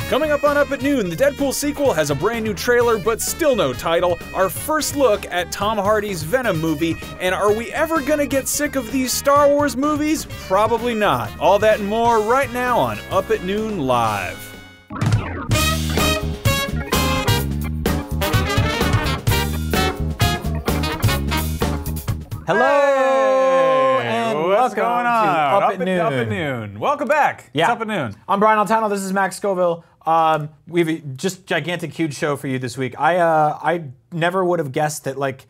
Coming up on Up at Noon, the Deadpool sequel has a brand new trailer, but still no title, our first look at Tom Hardy's Venom movie, and are we ever gonna get sick of these Star Wars movies? Probably not. All that and more right now on Up at Noon Live. Hello, and what's going on? Up at Noon. Up at Noon. Welcome back. Yeah. It's Up at Noon. I'm Brian Altano. This is Max Scoville. We have a just gigantic, huge show for you this week. I never would have guessed that like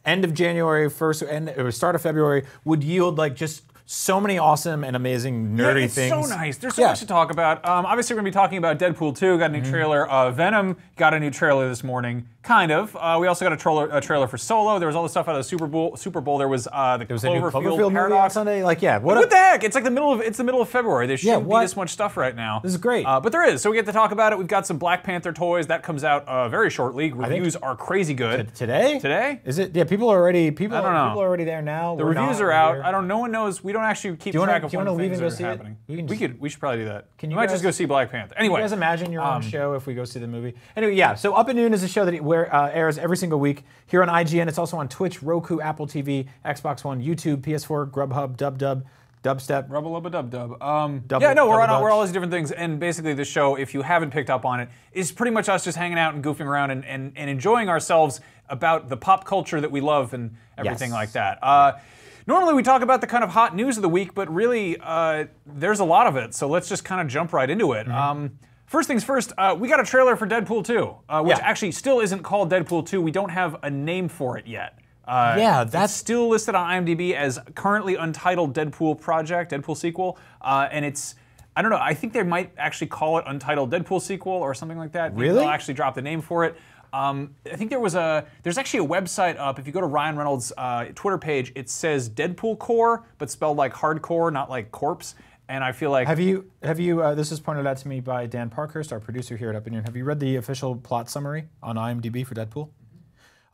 end of January, or start of February would yield like just so many awesome and amazing nerdy things. It's so nice. There's so much to talk about. Obviously, we're going to be talking about Deadpool 2. Got a new trailer. Venom got a new trailer this morning. Kind of. We also got a trailer for Solo. There was all the stuff out of the Super Bowl. There was the Cloverfield movie Paradox on Sunday. Like, yeah. What the heck? It's like the middle of February. There shouldn't be this much stuff right now. This is great. But there is. So we get to talk about it. We've got some Black Panther toys. That comes out very shortly. Reviews are crazy good. Today? Today? Is it? Yeah, people are already People are already there now. The reviews are out. I don't. No one knows. We don't actually keep track of when things are happening. We should probably do that. We might just go see Black Panther. Anyway. Can you guys imagine your own show if we go see the movie? Anyway, yeah. So Up at Noon is a show that airs every single week here on IGN. It's also on Twitch, Roku, Apple TV, Xbox One, YouTube, PS4, Grubhub, Dubstep. Rubble-ubba-dub-dub. We're on all these different things, and basically the show, if you haven't picked up on it, is pretty much us just hanging out and goofing around and enjoying ourselves about the pop culture that we love and everything like that. Normally we talk about the kind of hot news of the week, but really there's a lot of it, so let's just kind of jump right into it. First things first, we got a trailer for Deadpool 2, which actually still isn't called Deadpool 2. We don't have a name for it yet. That's still listed on IMDb as currently untitled Deadpool sequel, and it's, I don't know, I think they might actually call it Untitled Deadpool Sequel or something like that. Really? They'll actually drop the name for it. I think there's actually a website up. If you go to Ryan Reynolds' Twitter page, it says Deadpool Core, but spelled like hardcore, not like corpse. And I feel like... Have you, this was pointed out to me by Dan Parkhurst, our producer here at Up in Noon. Have you read the official plot summary on IMDb for Deadpool?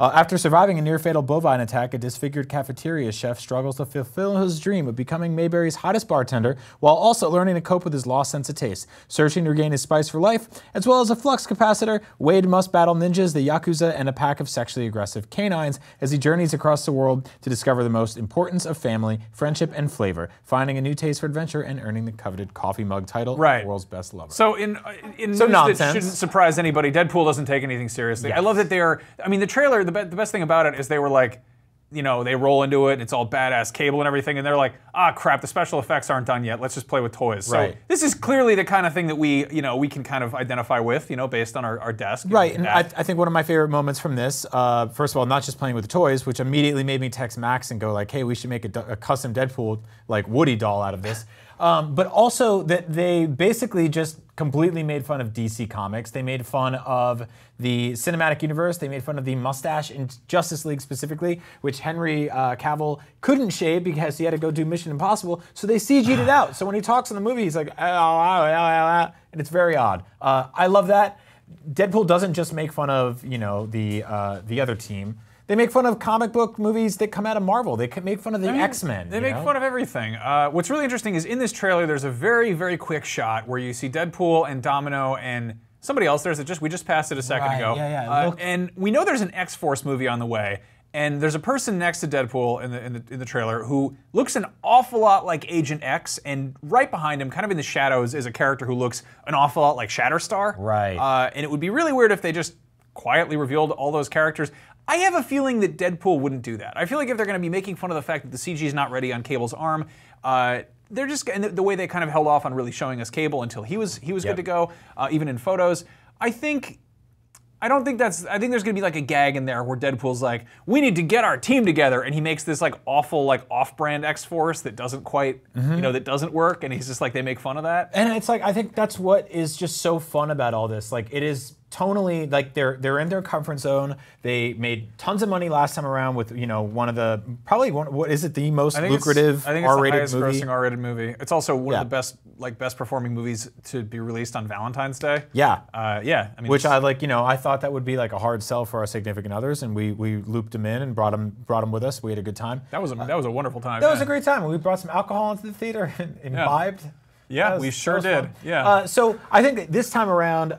After surviving a near-fatal bovine attack, a disfigured cafeteria chef struggles to fulfill his dream of becoming Mayberry's hottest bartender while also learning to cope with his lost sense of taste. Searching to regain his spice for life, as well as a flux capacitor, Wade must battle ninjas, the Yakuza, and a pack of sexually aggressive canines as he journeys across the world to discover the most importance of family, friendship, and flavor, finding a new taste for adventure and earning the coveted coffee mug title of the world's best lover. So in news that shouldn't surprise anybody, Deadpool doesn't take anything seriously. Yes. I love that the trailer, the best thing about it is they were like, they roll into it, and it's all badass cable and everything, and they're like, ah, crap, the special effects aren't done yet, let's just play with toys. Right. So this is clearly the kind of thing that we can kind of identify with, based on our desk. Right, and I think one of my favorite moments from this, first of all, not just playing with the toys, which immediately made me text Max and go like, hey, we should make a custom Deadpool, like Woody doll out of this. But also that they basically just completely made fun of DC Comics. They made fun of the cinematic universe. They made fun of the mustache in Justice League specifically, which Henry Cavill couldn't shave because he had to go do Mission Impossible, so they CG'd it out. So when he talks in the movie, he's like, and it's very odd. I love that. Deadpool doesn't just make fun of, the other team. They make fun of comic book movies that come out of Marvel. They make fun of the X-Men. They make fun of everything. What's really interesting is in this trailer, there's a very, very quick shot where you see Deadpool and Domino and somebody else. We just passed it a second ago. And we know there's an X-Force movie on the way. And there's a person next to Deadpool in the trailer who looks an awful lot like Agent X, and right behind him, kind of in the shadows, is a character who looks an awful lot like Shatterstar. Right. And it would be really weird if they just quietly revealed all those characters. I have a feeling that Deadpool wouldn't do that. I feel like if they're going to be making fun of the fact that the CG is not ready on Cable's arm, they're just, and the way they kind of held off on really showing us Cable until he was good to go, even in photos. I think there's going to be like a gag in there where Deadpool's like, we need to get our team together, and he makes this like awful like off-brand X-Force that doesn't quite, that doesn't work, and he's just like, they make fun of that. And it's like, I think that's what is just so fun about all this. Like, it is tonally, like they're in their comfort zone. They made tons of money last time around with one of the what is it, the most lucrative R-rated movie? I think it's the highest grossing R-rated movie. It's also one of the best performing movies to be released on Valentine's Day. Yeah, I mean, which I thought that would be like a hard sell for our significant others, and we looped them in and brought them with us. We had a good time. That was a wonderful time. That was a great time. We brought some alcohol into the theater and imbibed. Yeah, we sure did. Fun. Yeah. So I think that this time around,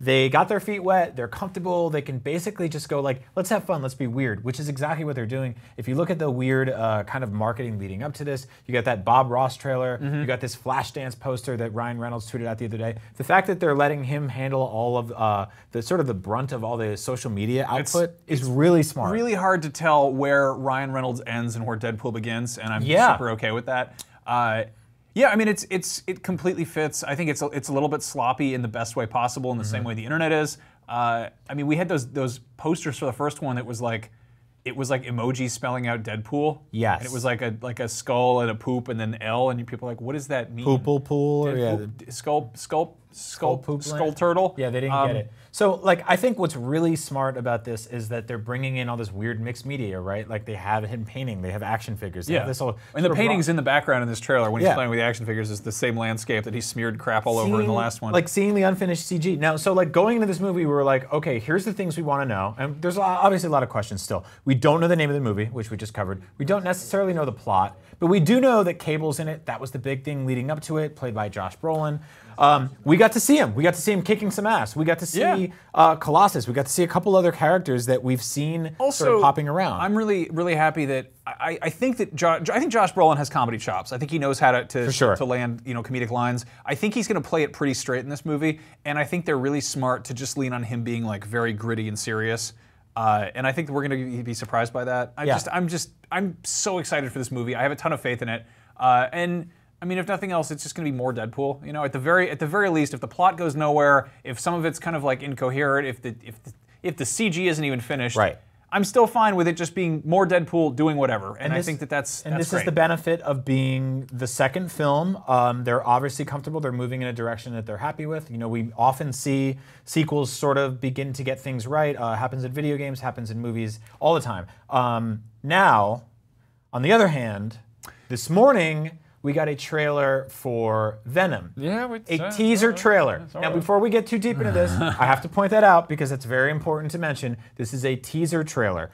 they got their feet wet, they're comfortable, they can basically just go like, let's have fun, let's be weird, which is exactly what they're doing. If you look at the weird kind of marketing leading up to this, you got that Bob Ross trailer, you got this Flashdance poster that Ryan Reynolds tweeted out the other day. The fact that they're letting him handle all of the sort of the brunt of all the social media output is really smart. Really hard to tell where Ryan Reynolds ends and where Deadpool begins, and I'm super okay with that. Yeah, I mean, it completely fits. I think it's a little bit sloppy in the best way possible, in the same way the internet is. I mean, we had those posters for the first one that was like, it was like emojis spelling out Deadpool. Yes. And it was like a skull and a poop and then L, and people are like, what does that mean? Poople pool, or skull poop skull turtle. Yeah, they didn't get it. So, like, I think what's really smart about this is that they're bringing in all this weird mixed media, right? Like, they have him painting, they have action figures. They have this whole and the paintings in the background in this trailer when he's playing with the action figures is the same landscape that he smeared crap all over in the last one. Like, seeing the unfinished CG. Now, so, like, going into this movie, we were like, okay, here's the things we want to know. And there's obviously a lot of questions still. We don't know the name of the movie, which we just covered. We don't necessarily know the plot. But we do know that Cable's in it. That was the big thing leading up to it, played by Josh Brolin. We got to see him. We got to see him kicking some ass. We got to see Colossus. We got to see a couple other characters that we've seen sort of popping around. I'm really happy that I think that I think Josh Brolin has comedy chops. I think he knows how to land comedic lines. I think he's going to play it pretty straight in this movie, and I think they're really smart to just lean on him being like very gritty and serious. And I think we're going to be surprised by that. I'm so excited for this movie. I have a ton of faith in it, and I mean, if nothing else, it's just going to be more Deadpool. You know, at the very least, if the plot goes nowhere, if some of it's kind of like incoherent, if the CG isn't even finished, I'm still fine with it just being more Deadpool doing whatever. And I think that's this great. Is the benefit of being the second film. They're obviously comfortable. They're moving in a direction that they're happy with. You know, we often see sequels sort of begin to get things right. Happens in video games, happens in movies all the time. Now, on the other hand, this morning, we got a trailer for Venom. Yeah, a teaser trailer. Now, before we get too deep into this, I have to point that out because it's very important to mention. This is a teaser trailer.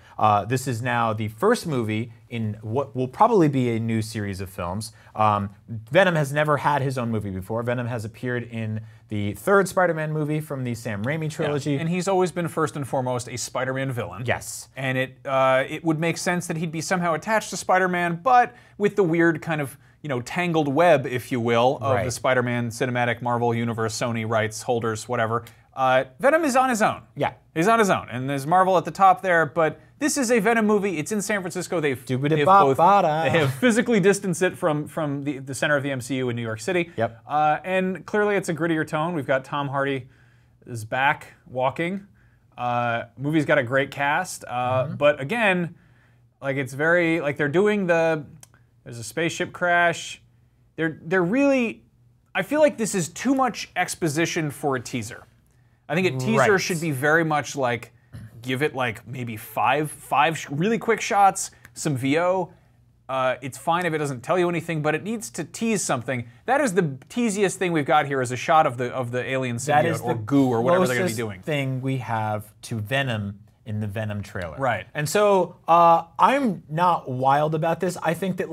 This is now the first movie in what will probably be a new series of films. Venom has never had his own movie before. Venom has appeared in the third Spider-Man movie from the Sam Raimi trilogy. And he's always been first and foremost a Spider-Man villain. Yes. And it would make sense that he'd be somehow attached to Spider-Man, but with the weird kind of tangled web, if you will, of the Spider-Man cinematic Marvel Universe, Sony rights holders, whatever. Venom is on his own. Yeah. He's on his own. And there's Marvel at the top there, but this is a Venom movie. It's in San Francisco. They have physically distanced it from the center of the MCU in New York City. Yep. And clearly it's a grittier tone. We've got Tom Hardy is back walking. Movie's got a great cast. But again, like it's very, like they're doing there's a spaceship crash. They're really, I feel like this is too much exposition for a teaser. I think a teaser should be very much like, give it like maybe five really quick shots, some VO. It's fine if it doesn't tell you anything, but it needs to tease something. That is the teasiest thing we've got here is a shot of the alien symbiote or goo or whatever they're going to be doing. Thing we have to Venom in the Venom trailer. Right. And so I'm not wild about this. I think that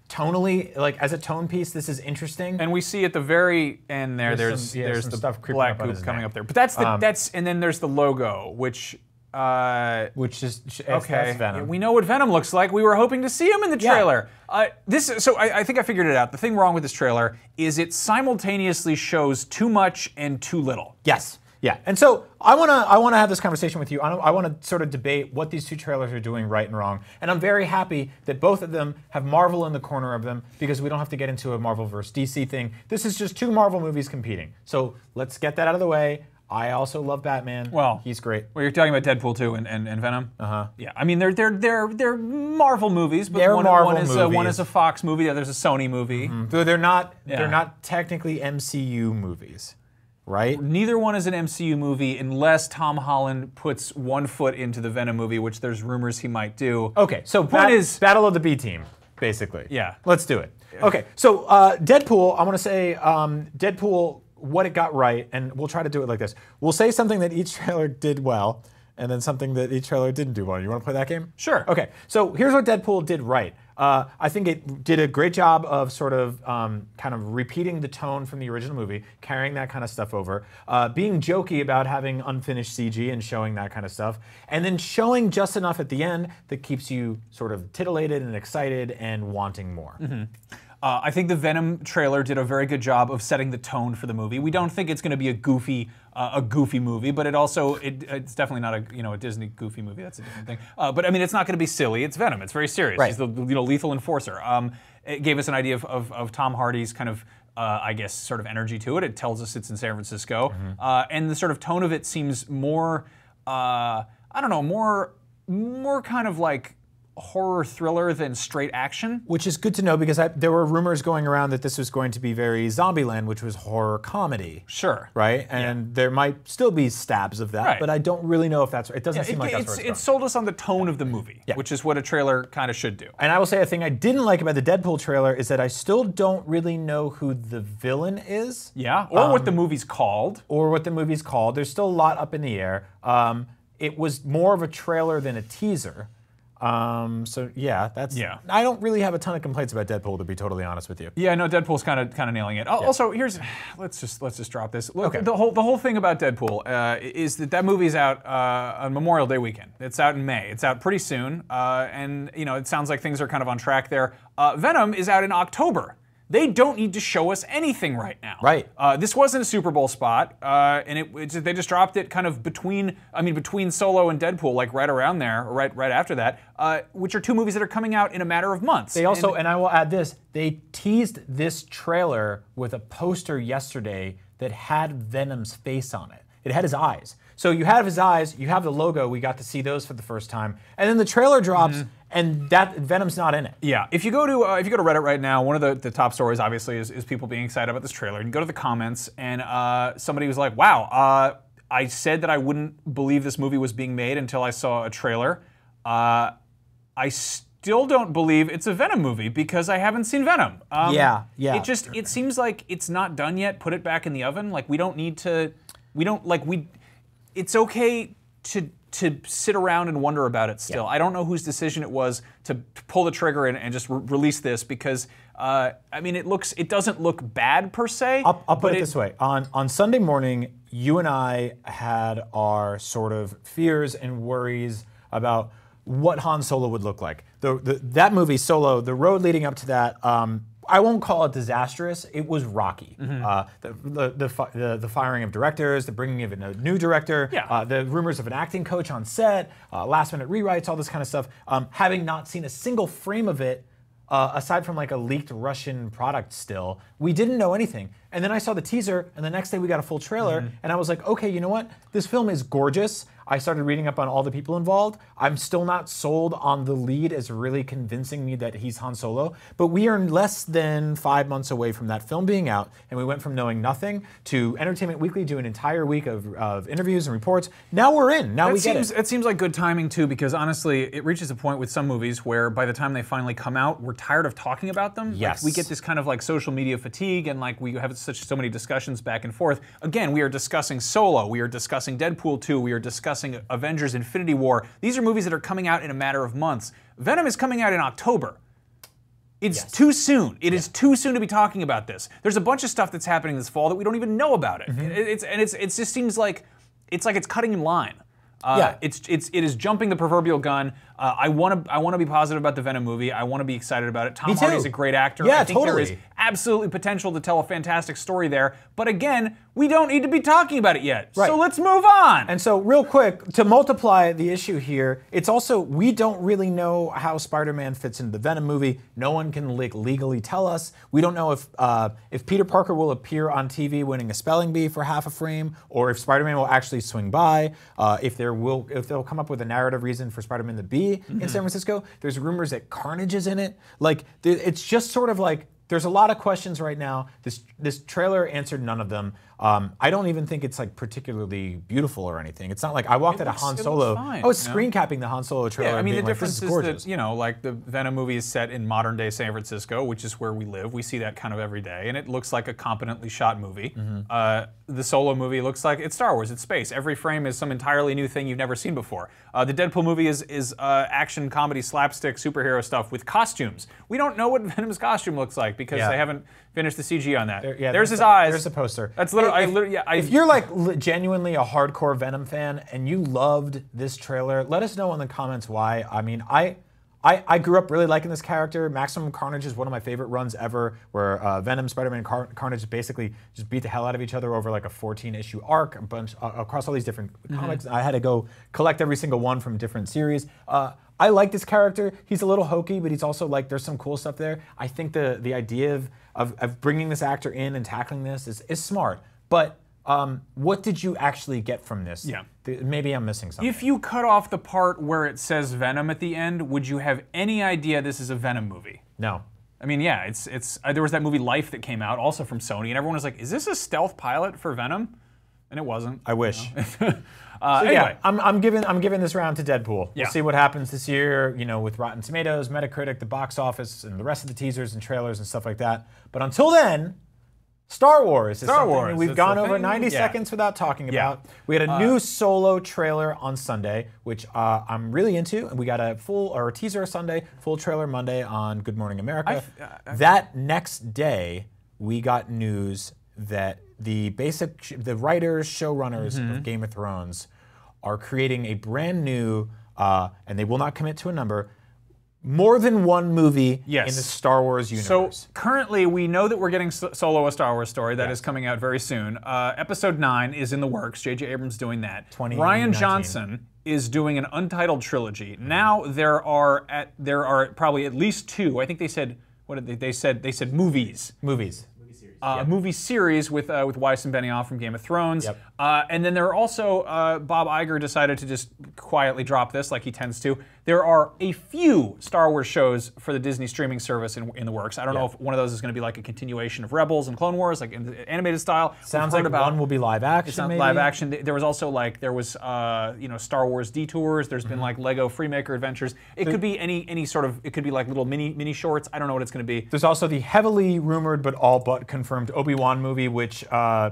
tonally, like as a tone piece, this is interesting. And we see at the very end there's the stuff black goop coming up there. But that's and then there's the logo, which is okay. That's Venom. We know what Venom looks like. We were hoping to see him in the trailer. I think I figured it out. The thing wrong with this trailer is it simultaneously shows too much and too little. Yes. Yeah, and so I wanna have this conversation with you. I want to sort of debate what these two trailers are doing right and wrong. And I'm very happy that both of them have Marvel in the corner of them because we don't have to get into a Marvel versus DC thing. This is just two Marvel movies competing. So let's get that out of the way. I also love Batman. Well, he's great. Well, you're talking about Deadpool too and Venom. Yeah, I mean they're Marvel movies, but one is a Fox movie, the other's a Sony movie. Though they're not technically MCU movies. Right? Neither one is an MCU movie unless Tom Holland puts one foot into the Venom movie, which there's rumors he might do. Okay, so point is Battle of the B Team, basically. Yeah. Let's do it. Yeah. Okay, so Deadpool, I want to say Deadpool, what it got right, and we'll try to do it like this. We'll say something that each trailer did well, and then something that each trailer didn't do well. You want to play that game? Sure. Okay, so here's what Deadpool did right. I think it did a great job of sort of kind of repeating the tone from the original movie, carrying that kind of stuff over, being jokey about having unfinished CG and showing that kind of stuff, and then showing just enough at the end that keeps you sort of titillated and excited and wanting more. I think the Venom trailer did a very good job of setting the tone for the movie. We don't think it's going to be a goofy movie, but it's definitely not a Disney goofy movie. That's a different thing. But I mean, it's not going to be silly. It's Venom. It's very serious. Right. He's the lethal enforcer. It gave us an idea of Tom Hardy's kind of I guess sort of energy to it. It tells us it's in San Francisco, and the sort of tone of it seems more I don't know, more kind of like horror thriller than straight action. Which is good to know because there were rumors going around that this was going to be very Zombieland, which was horror comedy. Sure. Right? And there might still be stabs of that, but I don't really know if that's right. It doesn't seem like that's where it's going. It sold us on the tone of the movie, which is what a trailer kind of should do. And I will say a thing I didn't like about the Deadpool trailer is that I still don't really know who the villain is. Yeah, or what the movie's called. There's still a lot up in the air. It was more of a trailer than a teaser. So yeah, I don't really have a ton of complaints about Deadpool, to be totally honest with you. Yeah, no, Deadpool's kind of nailing it. Also, let's just drop this. Look, the whole thing about Deadpool is that movie's out on Memorial Day weekend. It's out in May. It's out pretty soon, and it sounds like things are kind of on track there. Venom is out in October. They don't need to show us anything right now. Right. This wasn't a Super Bowl spot, and they just dropped it kind of between Solo and Deadpool, like right around there, or right after that, which are two movies that are coming out in a matter of months. They also, and I will add this, they teased this trailer with a poster yesterday that had Venom's face on it. It had his eyes. So you have his eyes, you have the logo, we got to see those for the first time, and then the trailer drops, and that Venom's not in it. Yeah, if you go to Reddit right now, one of the top stories obviously is people being excited about this trailer. And you go to the comments, and somebody was like, "Wow, I said that I wouldn't believe this movie was being made until I saw a trailer. I still don't believe it's a Venom movie because I haven't seen Venom." Yeah. It seems like it's not done yet. Put it back in the oven. Like we don't need to. It's okay to sit around and wonder about it still. I don't know whose decision it was to pull the trigger and just release this because it doesn't look bad per se. I'll put it this way: on Sunday morning, you and I had our sort of fears and worries about what Han Solo would look like. That movie Solo, the road leading up to that. I won't call it disastrous. It was rocky. The firing of directors, the bringing of a new director, the rumors of an acting coach on set, last-minute rewrites, all this kind of stuff. Having not seen a single frame of it, aside from like a leaked Russian product still, we didn't know anything. And then I saw the teaser, and the next day we got a full trailer, and I was like, okay, you know what? This film is gorgeous. I started reading up on all the people involved. I'm still not sold on the lead as really convincing me that he's Han Solo, but we are less than 5 months away from that film being out, and we went from knowing nothing to Entertainment Weekly do an entire week of interviews and reports. Now we're in. Now we get it. It seems like good timing too, because honestly, it reaches a point with some movies where by the time they finally come out, we're tired of talking about them. Yes. Like, we get this kind of like social media fatigue, and like we have so many discussions back and forth. Again, we are discussing Solo, we are discussing Deadpool 2, we are discussing Avengers Infinity War. These are movies that are coming out in a matter of months. Venom is coming out in October. It's too soon. It is too soon to be talking about this. There's a bunch of stuff that's happening this fall that we don't even know about it. It just seems like it's cutting in line. It is jumping the proverbial gun. I want to be positive about the Venom movie. I want to be excited about it. Tom Hardy's a great actor. Yeah, I think there is absolutely potential to tell a fantastic story there. But again, we don't need to be talking about it yet. Right. So let's move on. And so real quick, to multiply the issue here, it's also, we don't really know how Spider-Man fits into the Venom movie. No one can legally tell us. We don't know if Peter Parker will appear on TV winning a spelling bee for half a frame, or if Spider-Man will actually swing by, if they'll come up with a narrative reason for Spider-Man to be in San Francisco. There's rumors that Carnage is in it. Like, it's just sort of like, there's a lot of questions right now. This trailer answered none of them. I don't even think it's like particularly beautiful or anything. It's not like I walked out of Han Solo. Fine, I was screen capping the Han Solo trailer. Yeah, I mean, the being like, difference this is gorgeous. that, you know, like the Venom movie is set in modern day San Francisco, which is where we live. We see that kind of every day, and it looks like a competently shot movie. The Solo movie looks like it's Star Wars, it's space. Every frame is some entirely new thing you've never seen before. The Deadpool movie is action, comedy, slapstick, superhero stuff with costumes. We don't know what Venom's costume looks like because they haven't finished the CG on that. There's his eyes. There's the poster. That's literally, if you're like genuinely a hardcore Venom fan and you loved this trailer, let us know in the comments why. I mean, I grew up really liking this character. Maximum Carnage is one of my favorite runs ever, where Venom, Spider-Man, and Carnage basically just beat the hell out of each other over like a 14-issue arc, a bunch across all these different comics. I had to go collect every single one from different series. I like this character. He's a little hokey, but he's also like, there's some cool stuff there. I think the idea of bringing this actor in and tackling this is smart. But what did you actually get from this? Yeah. Maybe I'm missing something. If you cut off the part where it says Venom at the end, would you have any idea this is a Venom movie? No. I mean, yeah, there was that movie Life that came out, also from Sony, and everyone was like, is this a stealth pilot for Venom? And it wasn't. I wish. Anyway. Yeah, I'm giving this round to Deadpool. Yeah. We'll see what happens this year, you know, with Rotten Tomatoes, Metacritic, the box office, and the rest of the teasers and trailers and stuff like that. But until then, Star Wars is something we've gone over 90 seconds without talking about. We had a new Solo trailer on Sunday, which I'm really into, and we got a teaser Sunday, full trailer Monday on Good Morning America. That next day, we got news that the writers, showrunners of Game of Thrones are creating a brand new, and they will not commit to a number, more than one movie in the Star Wars universe. So currently, we know that we're getting Solo, a Star Wars story that is coming out very soon. Episode 9 is in the works. J.J. Abrams doing that. Rian Johnson is doing an untitled trilogy. Now there are probably at least 2. I think they said, what did they said? They said movies. Movie series with Weiss and Benioff from Game of Thrones. And then there are also, Bob Iger decided to just quietly drop this like he tends to. There are a few Star Wars shows for the Disney streaming service in the works. I don't know if one of those is going to be like a continuation of Rebels and Clone Wars, like in the animated style. Sounds like one will be live action, maybe? Live action. There was also like, you know, Star Wars Detours. There's been like Lego Freemaker Adventures. It could be any sort of, it could be like little mini shorts. I don't know what it's going to be. There's also the heavily rumored but all but confirmed Obi-Wan movie, which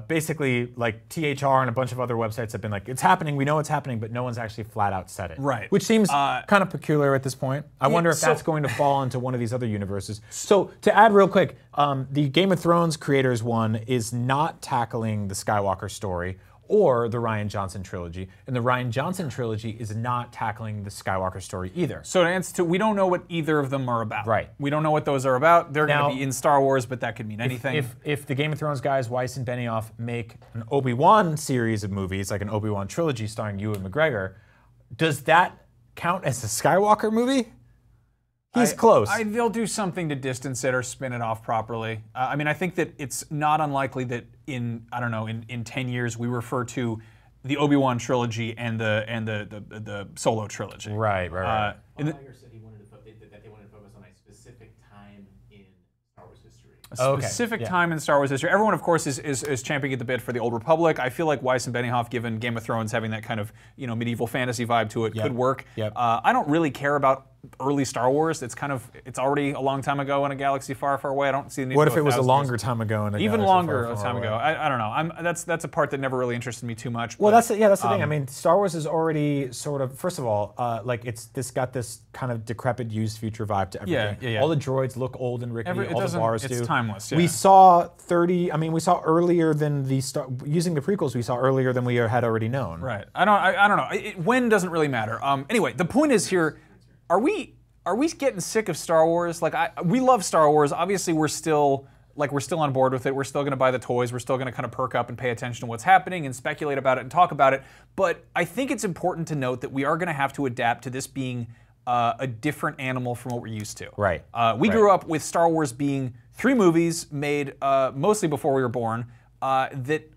basically like THR and a bunch of other websites have been like, it's happening, we know it's happening, but no one's actually flat out said it. Right. Which seems kind of peculiar at this point. I wonder if that's going to fall into one of these other universes. So to add real quick, the Game of Thrones creators one is not tackling the Skywalker story or the Rian Johnson trilogy, and the Rian Johnson trilogy is not tackling the Skywalker story either. So to answer to, we don't know what either of them are about. Right. We don't know what those are about. They're going to be in Star Wars, but that could mean anything. If the Game of Thrones guys, Weiss and Benioff, make an Obi-Wan series of movies, like an Obi-Wan trilogy starring Ewan McGregor, does that count as a Skywalker movie? He's close. They'll do something to distance it or spin it off properly. I mean, I think that it's not unlikely that in 10 years we refer to the Obi-Wan trilogy and the Solo trilogy. Right. Iger said he wanted that they wanted to focus on a specific time in Star Wars history. A specific time in Star Wars history. Everyone, of course, is championing at the bit for the Old Republic. I feel like Weiss and Benioff, given Game of Thrones having that kind of medieval fantasy vibe to it, could work. I don't really care about early Star Wars. It's already a long time ago in a galaxy far, far away. I don't see the need. What if it was a longer time ago in a even galaxy longer far, far time away? ago? I don't know. That's a part that never really interested me too much. Well, that's the thing. I mean, Star Wars is already sort of, first of all, like it's got this kind of decrepit, used future vibe to everything. All the droids look old and rickety. All the bars do. It's timeless. We saw we saw earlier than using the prequels. We saw earlier than we had already known. Right. I don't know. When doesn't really matter. Anyway, the point is here: are we getting sick of Star Wars? Like we love Star Wars. Obviously, we're still on board with it. We're still going to buy the toys. We're still going to kind of perk up and pay attention to what's happening and speculate about it and talk about it. But I think it's important to note that we are going to have to adapt to this being a different animal from what we're used to. Right. We grew up with Star Wars being 3 movies made mostly before we were born that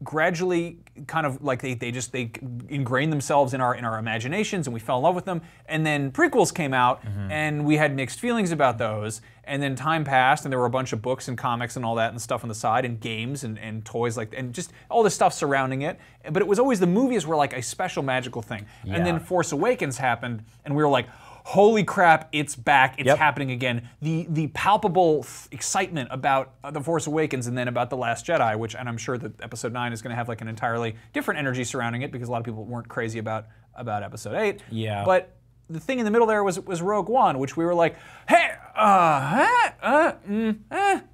gradually kind of like they ingrained themselves in our imaginations, and we fell in love with them. And then prequels came out, and we had mixed feelings about those. And then time passed, and there were a bunch of books and comics and all that and stuff on the side, and games and toys and just all this stuff surrounding it. But it was always the movies were like a special magical thing. Yeah. And then Force Awakens happened, and we were like, holy crap, it's back, it's happening again. The palpable excitement about The Force Awakens and then about The Last Jedi, and I'm sure that Episode 9 is going to have like an entirely different energy surrounding it because a lot of people weren't crazy about Episode 8. Yeah. But the thing in the middle there was Rogue One, which we were like, hey,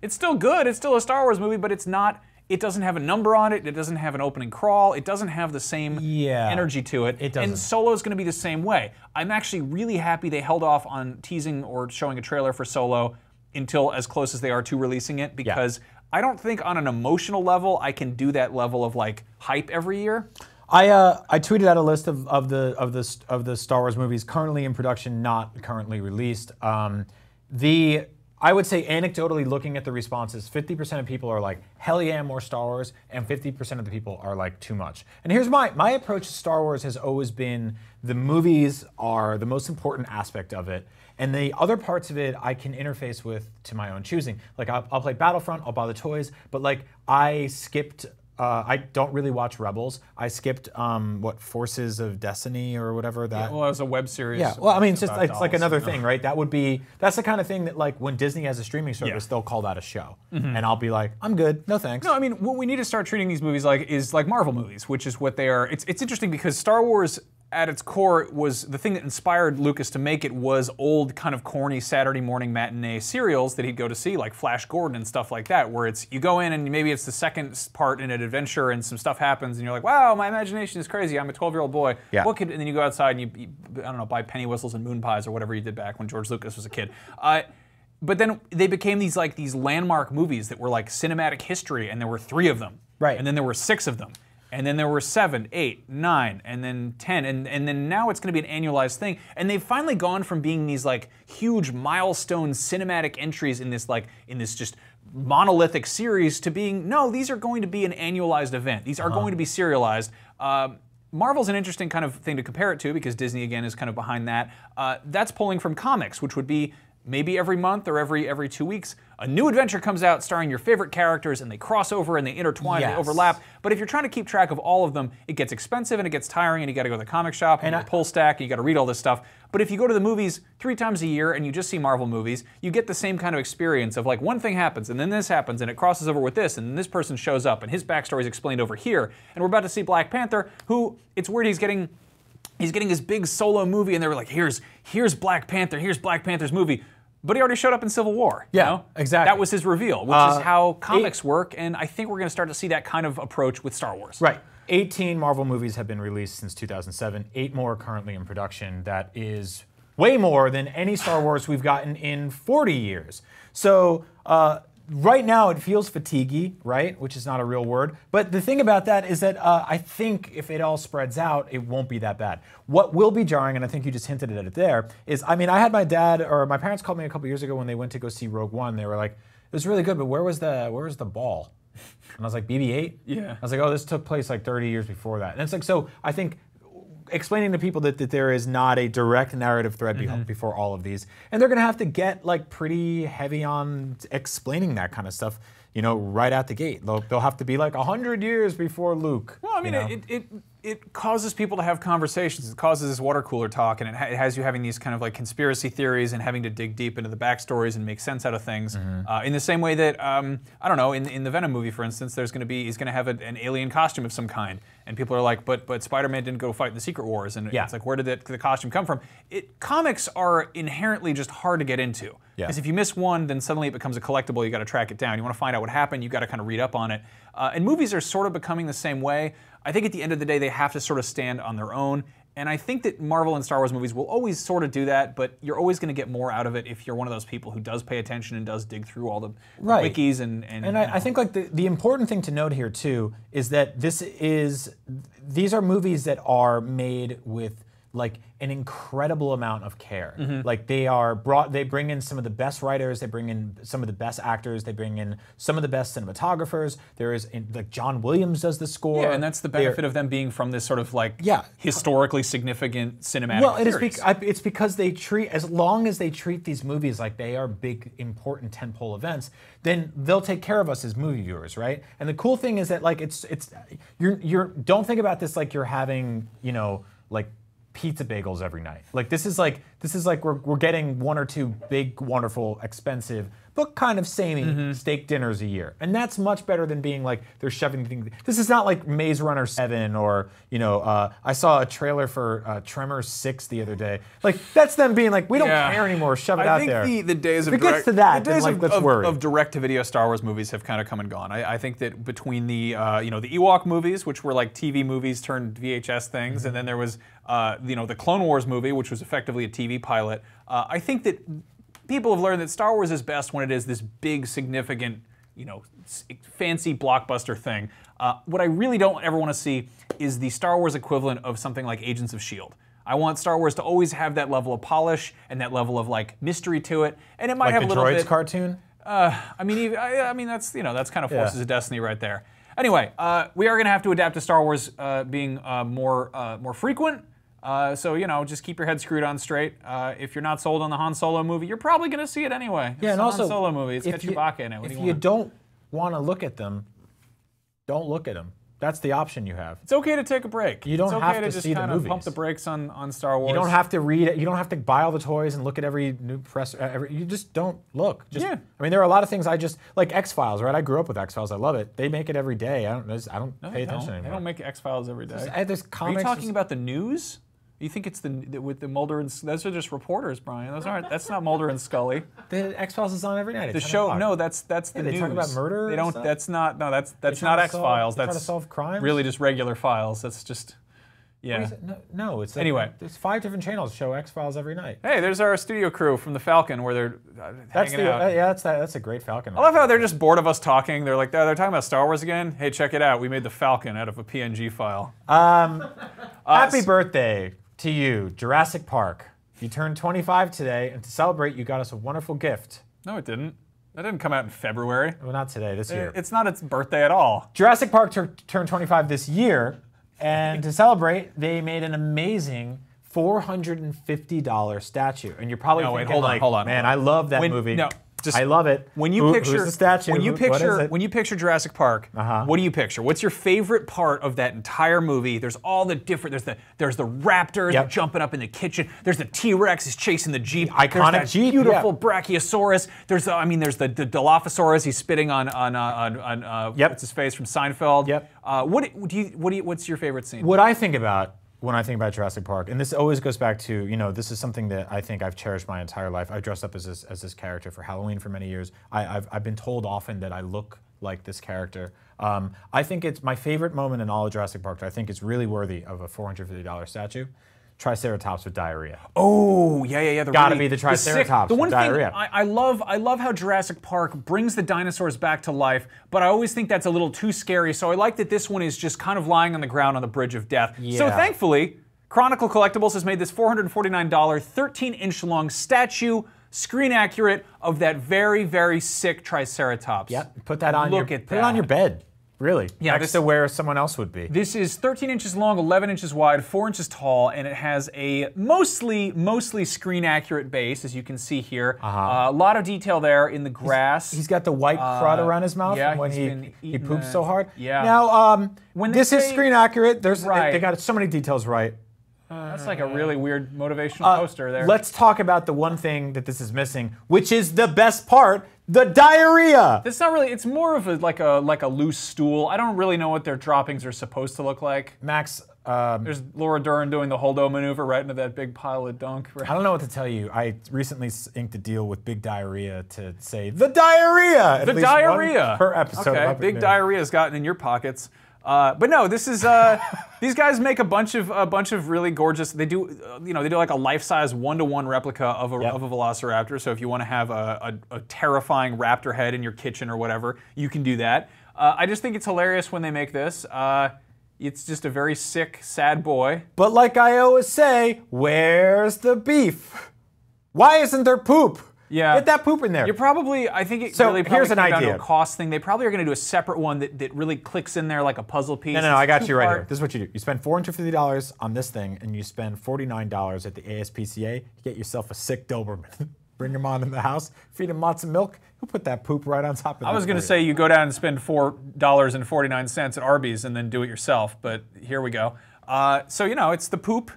it's still good, it's still a Star Wars movie, but it's not. It doesn't have a number on it. It doesn't have an opening crawl. It doesn't have the same energy to it. It doesn't. And Solo's going to be the same way. I'm actually really happy they held off on teasing or showing a trailer for Solo until as close as they are to releasing it, because I don't think on an emotional level I can do that level of like hype every year. I tweeted out a list of the Star Wars movies currently in production, not currently released. I would say anecdotally looking at the responses, 50% of people are like, hell yeah, more Star Wars, and 50% of the people are like, too much. And here's my approach to Star Wars has always been the movies are the most important aspect of it, and the other parts of it I can interface with to my own choosing. Like I'll play Battlefront, I'll buy the toys, but like I skipped I don't really watch Rebels. I skipped Forces of Destiny or whatever that. Yeah, well, it was a web series. Yeah, well, I mean, it's like another thing, right? That's the kind of thing that like when Disney has a streaming service, they'll call that a show, and I'll be like, I'm good, no thanks. No, I mean, what we need to start treating these movies like is like Marvel movies, which is what they are. It's interesting because Star Wars, at its core, was the thing that inspired Lucas to make it was old kind of corny Saturday morning matinee serials that he'd go to see, like Flash Gordon and stuff like that, where it's you go in and maybe it's the second part in an adventure and some stuff happens and you're like, wow, my imagination is crazy. I'm a 12-year-old boy. Yeah. And then you go outside and you I don't know, buy penny whistles and moon pies or whatever you did back when George Lucas was a kid. But then they became these landmark movies that were like cinematic history, and there were 3 of them. Right. And then there were 6 of them. And then there were 7, 8, 9, and then 10, and then now it's going to be an annualized thing. And they've finally gone from being these like huge milestone cinematic entries in this just monolithic series to being, no, these are going to be an annualized event. These are going to be serialized. Marvel's an interesting kind of thing to compare it to because Disney again is kind of behind that. That's pulling from comics, which would be maybe every month or every 2 weeks, a new adventure comes out starring your favorite characters, and they cross over and they intertwine, and they overlap. But if you're trying to keep track of all of them, it gets expensive and it gets tiring, and you got to go to the comic shop and a pull stack, and you got to read all this stuff. But if you go to the movies 3 times a year and you just see Marvel movies, you get the same kind of experience of like one thing happens, and then this happens, and it crosses over with this, and then this person shows up, and his backstory is explained over here. And we're about to see Black Panther, who it's weird he's getting his big solo movie, and they were like, here's Black Panther, here's Black Panther's movie. But he already showed up in Civil War. Yeah, you know? exactly. That was his reveal, which is how comics work, and I think we're going to start to see that kind of approach with Star Wars. Right. 18 Marvel movies have been released since 2007, 8 more currently in production. That is way more than any Star Wars we've gotten in 40 years. So right now it feels fatiguey, right? Which is not a real word. But the thing about that is that I think if it all spreads out, it won't be that bad. What will be jarring, and I think you just hinted at it there, is, I mean, I had my parents called me a couple years ago when they went to go see Rogue One. They were like, it was really good, but where was the ball? And I was like, BB-8? Yeah. I was like, oh, this took place like 30 years before that. And it's like, so I think explaining to people that there is not a direct narrative thread before all of these, and they're gonna have to get like pretty heavy on explaining that kind of stuff, you know, right out the gate. They'll have to be like 100 years before Luke. Well, I mean, it causes people to have conversations. It causes this water cooler talk, and it has you having these kind of like conspiracy theories and having to dig deep into the backstories and make sense out of things. In the same way that I don't know, in the Venom movie, for instance, he's going to have an alien costume of some kind, and people are like, but Spider-Man didn't go fight in the Secret Wars, and it's like, where did the costume come from? Comics are inherently just hard to get into. Because if you miss one, then suddenly it becomes a collectible. You got to track it down. You want to find out what happened. You got to kind of read up on it. And movies are sort of becoming the same way. I think at the end of the day, they have to sort of stand on their own. And I think that Marvel and Star Wars movies will always sort of do that, but you're always going to get more out of it if you're one of those people who does pay attention and does dig through all the wikis and I think like the important thing to note here too is that these are movies that are made with like an incredible amount of care. Like they bring in some of the best writers, they bring in some of the best actors, they bring in some of the best cinematographers. There is like John Williams does the score. Yeah, and that's the benefit of them being from this sort of like historically significant cinematic. Well, it's because they treat, as long as they treat these movies like they are big, important tentpole events, then they'll take care of us as movie viewers, right? And the cool thing is that like you're don't think about this like you're having, you know, like pizza bagels every night. Like this is like we're getting one or two big, wonderful, expensive, but kind of samey steak dinners a year. And that's much better than being like, they're shoving things. This is not like Maze Runner 7 or, you know, I saw a trailer for Tremors 6 the other day. Like, that's them being like, we don't care anymore, shove it out there. I think the days of direct-to-video Star Wars movies have kind of come and gone. I think that between the, you know, the Ewok movies, which were like TV movies turned VHS things, and then there was, you know, the Clone Wars movie, which was effectively a TV pilot. I think that people have learned that Star Wars is best when it is this big, significant, you know, fancy blockbuster thing. What I really don't ever want to see is the Star Wars equivalent of something like Agents of S.H.I.E.L.D. I want Star Wars to always have that level of polish and that level of like mystery to it, and it might like have a little bit. Like the Droids cartoon. I mean that's, you know, that's kind of Forces of Destiny right there. Anyway, we are going to have to adapt to Star Wars being more frequent. So, you know, just keep your head screwed on straight. If you're not sold on the Han Solo movie, you're probably going to see it anyway. Yeah, and also, Han Solo movie. It's got Chewbacca in it. If you don't want to look at them, don't look at them. That's the option you have. It's okay to take a break. You don't have to see the movies. It's okay to just kind of pump the brakes on Star Wars. You don't have to read it. You don't have to buy all the toys and look at every new press. You just don't look. I mean, there are a lot of things I just, like X-Files, right? I grew up with X-Files. I love it. They make it every day. I don't pay attention anymore. They don't make X-Files every day. There's comics. Are you talking about the news? You think it's with the Mulder and those are just reporters, Brian. That's not Mulder and Scully. The X-Files is on every night. The show, no, that's the news. They talk about murder. They don't. Stuff? That's not. No, that's not X-Files. That's trying to solve crimes. Really, just regular files. That's just. Yeah. No, it's anyway. There's 5 different channels show X-Files every night. Hey, there's our studio crew from the Falcon where they're hanging out. Yeah, that's a great Falcon. I love how they're just bored of us talking. They're like, they're talking about Star Wars again. Hey, check it out. We made the Falcon out of a PNG file. Happy birthday to you, Jurassic Park. You turned 25 today, and to celebrate, you got us a wonderful gift. No, it didn't. That didn't come out in February. Well, not today, this year. It's not its birthday at all. Jurassic Park turned 25 this year, and to celebrate, they made an amazing $450 statue. And you're probably thinking, hold on. Man, I love that movie. No. I love it. When you picture who's the statue? When you picture Jurassic Park, what do you picture? What's your favorite part of that entire movie? There's all the different. There's the raptors jumping up in the kitchen. There's the T-Rex is chasing the Jeep. Iconic there's that Jeep. Beautiful Brachiosaurus. There's the Dilophosaurus. He's spitting on what's his face from Seinfeld. What's your favorite scene? What I think about when I think about Jurassic Park, and this always goes back to, you know, this is something that I think I've cherished my entire life. I dressed up as this character for Halloween for many years. I've been told often that I look like this character. I think it's my favorite moment in all of Jurassic Park. I think it's really worthy of a $450 statue. Triceratops with diarrhea. Oh, yeah. Gotta be the Triceratops the one with diarrhea. Thing I love how Jurassic Park brings the dinosaurs back to life, but I always think that's a little too scary, so I like that this one is just kind of lying on the ground on the bridge of death. Yeah. So thankfully, Chronicle Collectibles has made this $449 13-inch long statue, screen accurate, of that very, very sick Triceratops. Yep, put that on put it on your bed. Really? Yeah, next to where someone else would be. This is 13 inches long, 11 inches wide, 4 inches tall, and it has a mostly screen accurate base, as you can see here. A lot of detail there in the grass. He's got the white crud around his mouth when he poops so hard. Yeah. Now, when this is screen accurate, they got so many details right. That's like a really weird motivational poster there. Let's talk about the one thing that this is missing, which is the best part. The diarrhea. It's not really. It's more of like a loose stool. I don't really know what their droppings are supposed to look like. Max, there's Laura Dern doing the Holdo maneuver right into that big pile of dunk. Right? I don't know what to tell you. I recently inked a deal with Big Diarrhea to say the diarrhea. The diarrhea per episode. Okay, Big Diarrhea's gotten in your pockets. But no, this is these guys make a bunch of really gorgeous. They do they do like a life-size 1-to-1 replica of a Velociraptor. So if you want to have a terrifying raptor head in your kitchen or whatever, you can do that. I just think it's hilarious when they make this. It's just a very sick, sad boy. But like I always say, where's the beef? Why isn't there poop? Yeah. Get that poop in there. You're probably, I think it So really probably here's an came down to idea. a cost thing. They probably are going to do a separate one that really clicks in there like a puzzle piece. No, I got you right here. This is what you do. You spend $450 on this thing, and you spend $49 at the ASPCA. You get yourself a sick Doberman. Bring him on in the house, feed him lots of milk. He'll put that poop right on top of it. I was going to say you go down and spend $4.49 at Arby's and then do it yourself, but here we go. So, you know, it's the poop.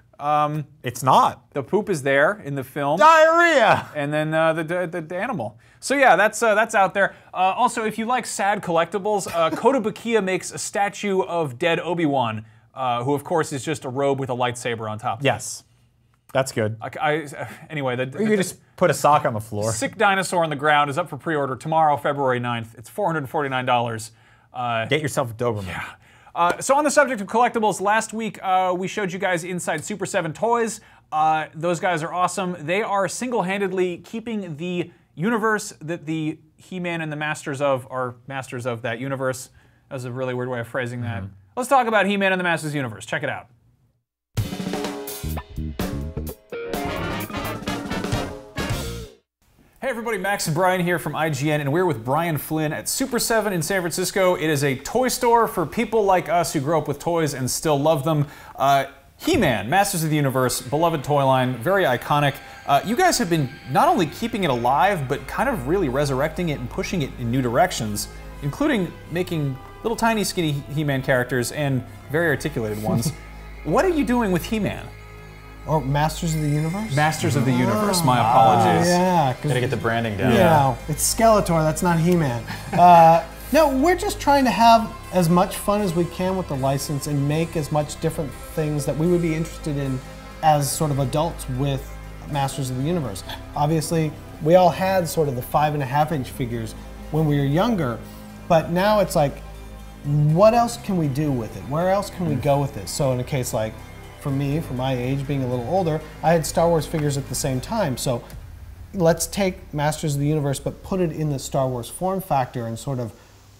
It's not. The poop is there in the film. Diarrhea! And then the animal. So yeah, that's out there. Also, if you like sad collectibles, Kotobukiya makes a statue of dead Obi-Wan, who of course is just a robe with a lightsaber on top. Yes. That's good. Anyway, Or you could just put a sock on the floor. Sick Dinosaur on the Ground is up for pre-order tomorrow, February 9th. It's $449. Get yourself a Doberman. Yeah. So on the subject of collectibles, last week we showed you guys Inside Super 7 Toys. Those guys are awesome. They are single-handedly keeping the universe that the He-Man and the Masters of are masters of that universe. That was a really weird way of phrasing that. Let's talk about He-Man and the Masters Universe. Check it out. Hey everybody, Max and Brian here from IGN, and we're with Brian Flynn at Super 7 in San Francisco. It is a toy store for people like us who grew up with toys and still love them. He-Man, Masters of the Universe, beloved toy line, very iconic. You guys have been not only keeping it alive, but kind of really resurrecting it and pushing it in new directions, including making little tiny skinny He-Man characters and very articulated ones. What are you doing with He-Man? Or Masters of the Universe? Masters of the Universe, my apologies. Yeah. Gotta get the branding down. Yeah, it's Skeletor, that's not He-Man. No, we're just trying to have as much fun as we can with the license and make as much different things that we would be interested in as sort of adults with Masters of the Universe. Obviously, we all had sort of the 5.5-inch figures when we were younger, but now it's like, what else can we do with it? Where else can we go with this? So in a case like, for me, for my age, being a little older, I had Star Wars figures at the same time. So let's take Masters of the Universe, but put it in the Star Wars form factor and sort of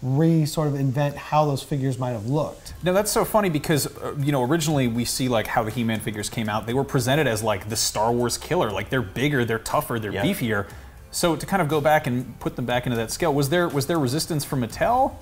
invent how those figures might have looked. Now that's so funny because, you know, originally we see like how the He-Man figures came out. They were presented as like the Star Wars killer. Like they're bigger, they're tougher, they're beefier. So to kind of go back and put them back into that scale, was there resistance from Mattel?